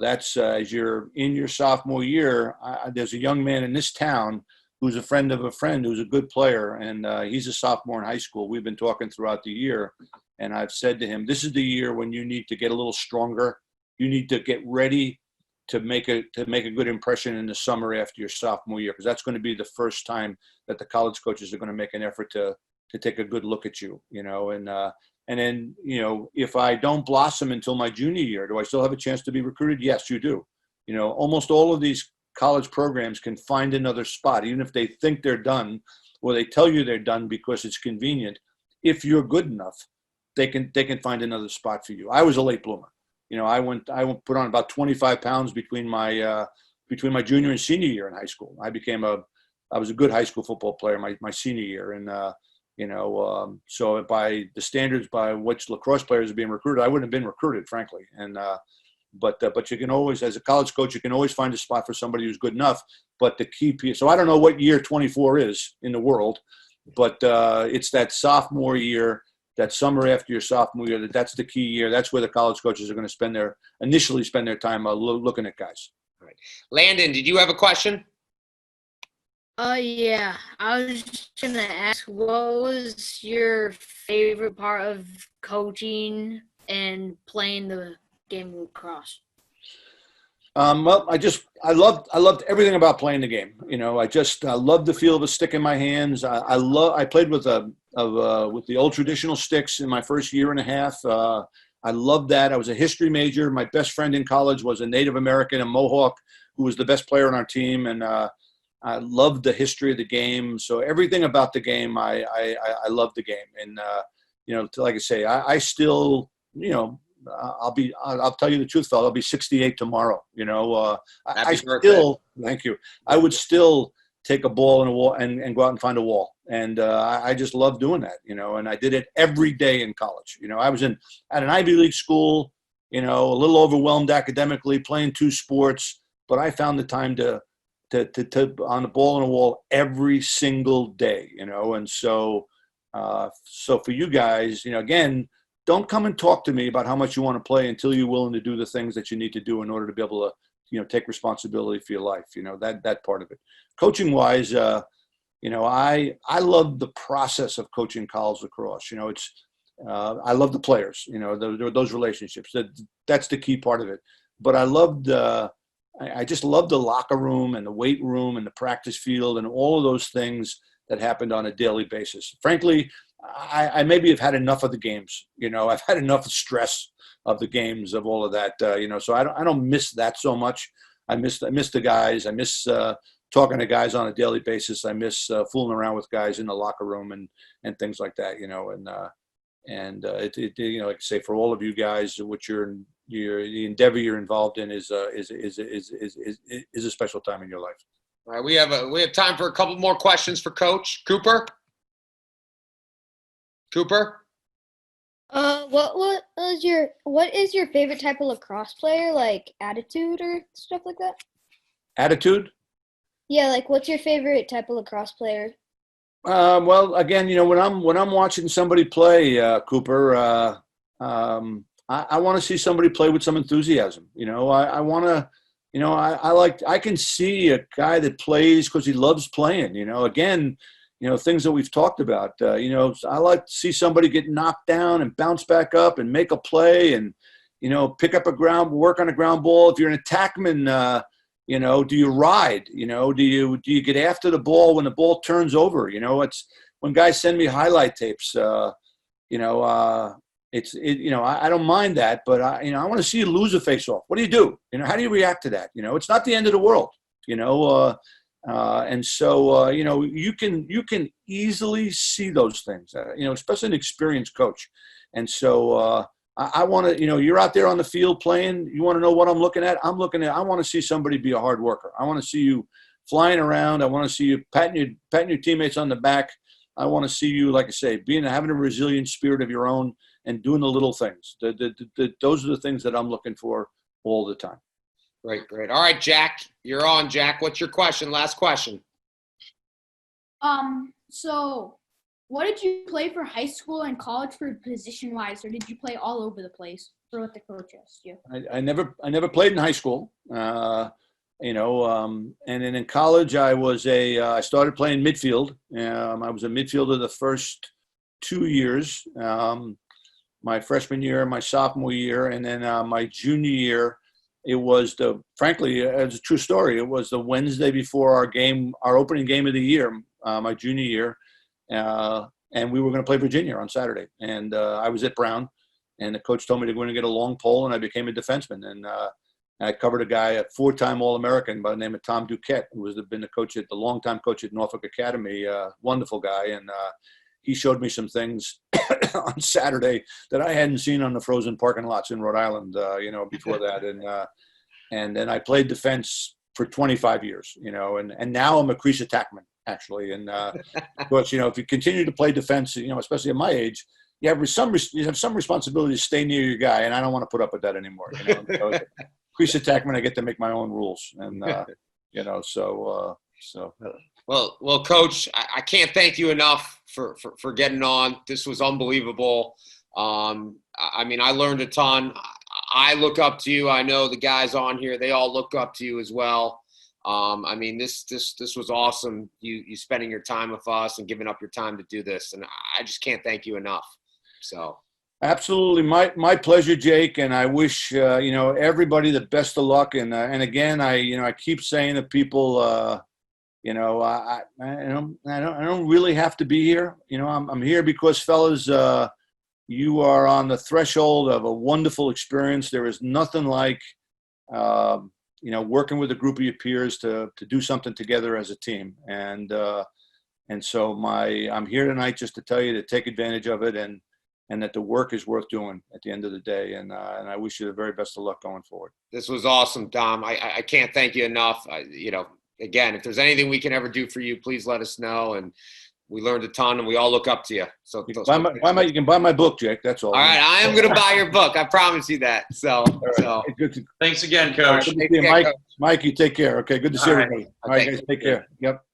that's as you're in your sophomore year, there's a young man in this town who's a friend of a friend who's a good player, and he's a sophomore in high school. We've been talking throughout the year, and I've said to him, this is the year when you need to get a little stronger. You need to get ready to make a good impression in the summer after your sophomore year, because that's going to be the first time that the college coaches are going to make an effort to take a good look at you, and then, if I don't blossom until my junior year, do I still have a chance to be recruited? Yes, you do. Almost all of these college programs can find another spot, even if they think they're done or they tell you they're done because it's convenient. If you're good enough, they can find another spot for you. I was a late bloomer. I put on about 25 pounds between my junior and senior year in high school. I was a good high school football player my senior year, and so by the standards by which lacrosse players are being recruited, I wouldn't have been recruited, frankly. And but you can always, as a college coach, you can always find a spot for somebody who's good enough. But the key piece, so I don't know what year 24 is in the world, but it's that sophomore year, that summer after your sophomore year, that's the key year. That's where the college coaches are going to initially spend their time looking at guys. All right. Landon, did you have a question? Yeah. I was just gonna ask, what was your favorite part of coaching and playing the game of lacrosse? Well, I loved everything about playing the game. I loved the feel of a stick in my hands. I played with the old traditional sticks in my first year and a half. I loved that. I was a history major. My best friend in college was a Native American, a Mohawk, who was the best player on our team. And I loved the history of the game. So everything about the game, I loved the game. And, like I say, I still, I'll tell you the truth, fella. I'll be 68 tomorrow. Thank you. I would still take a ball and a wall and go out and find a wall. And I just love doing that, and I did it every day in college. I was at an Ivy League school, a little overwhelmed academically, playing 2 sports, but I found the time to on the ball and a wall every single day, and so for you guys, again, don't come and talk to me about how much you want to play until you're willing to do the things that you need to do in order to be able to, take responsibility for your life. That part of it. Coaching wise, I love the process of coaching college lacrosse. I love the players. Those relationships. That's the key part of it. But I just loved the locker room and the weight room and the practice field and all of those things that happened on a daily basis. Frankly, I maybe have had enough of the games. I've had enough stress of the games, of all of that. So I don't miss that so much. I miss the guys. I miss talking to guys on a daily basis. I miss fooling around with guys in the locker room and things like that. Like I say, for all of you guys, what the endeavor you're involved in is a special time in your life. All right, we have time for a couple more questions for Coach Cooper. What is your favorite type of lacrosse player? Like attitude or stuff like that? Attitude? Yeah, like what's your favorite type of lacrosse player? Well, again, when I'm watching somebody play, Cooper, I want to see somebody play with some enthusiasm. I want to. I can see a guy that plays because he loves playing. Again, things that we've talked about. I like to see somebody get knocked down and bounce back up and make a play and, pick up work on a ground ball. If you're an attackman, do you ride? Do you get after the ball when the ball turns over? It's when guys send me highlight tapes. I don't mind that, but I want to see you lose a face-off. What do you do? How do you react to that? It's not the end of the world. And so you can easily see those things. Especially an experienced coach. And so I want to. You're out there on the field playing. You want to know what I'm looking at? I want to see somebody be a hard worker. I want to see you flying around. I want to see you patting your teammates on the back. I want to see you, like I say, having a resilient spirit of your own. And doing the little things. Those are the things that I'm looking for all the time. Great. All right, Jack, you're on. Jack, what's your question? Last question. So what did you play for high school and college for position-wise, or did you play all over the place for what the coach asked you? I never played in high school. And then in college, I started playing midfield. I was a midfielder the first 2 years. My freshman year, my sophomore year, and then my junior year, it was it's a true story. It was the Wednesday before our opening game of the year, my junior year, and we were going to play Virginia on Saturday. And I was at Brown, and the coach told me to go in and get a long pole, and I became a defenseman. And And I covered a guy, a 4-time All-American by the name of Tom Duquette, who has been the longtime coach at Norfolk Academy, wonderful guy. And he showed me some things on Saturday that I hadn't seen on the frozen parking lots in Rhode Island, before that. And then I played defense for 25 years, and now I'm a crease attackman, actually. And of course, if you continue to play defense, especially at my age, you have some responsibility to stay near your guy, and I don't want to put up with that anymore. So as a crease attackman, I get to make my own rules, and so. Well, Coach, I can't thank you enough for getting on. This was unbelievable. I learned a ton. I look up to you. I know the guys on here, they all look up to you as well. This was awesome. You spending your time with us and giving up your time to do this. And I just can't thank you enough. So. Absolutely. My pleasure, Jake. And I wish, everybody the best of luck. And again, I keep saying to people, I don't really have to be here. I'm here because, fellas, you are on the threshold of a wonderful experience. There is nothing like, working with a group of your peers to do something together as a team. And so I'm here tonight just to tell you to take advantage of it and that the work is worth doing at the end of the day. And I wish you the very best of luck going forward. This was awesome, Dom. I can't thank you enough. Again, if there's anything we can ever do for you, please let us know. And we learned a ton, and we all look up to you. So you can buy my book, Jake. That's all. All right, I am going to buy your book. I promise you that. So, thanks again, Coach. Mike, you take care. Okay, good to see everybody. All right, guys, take care. Yep.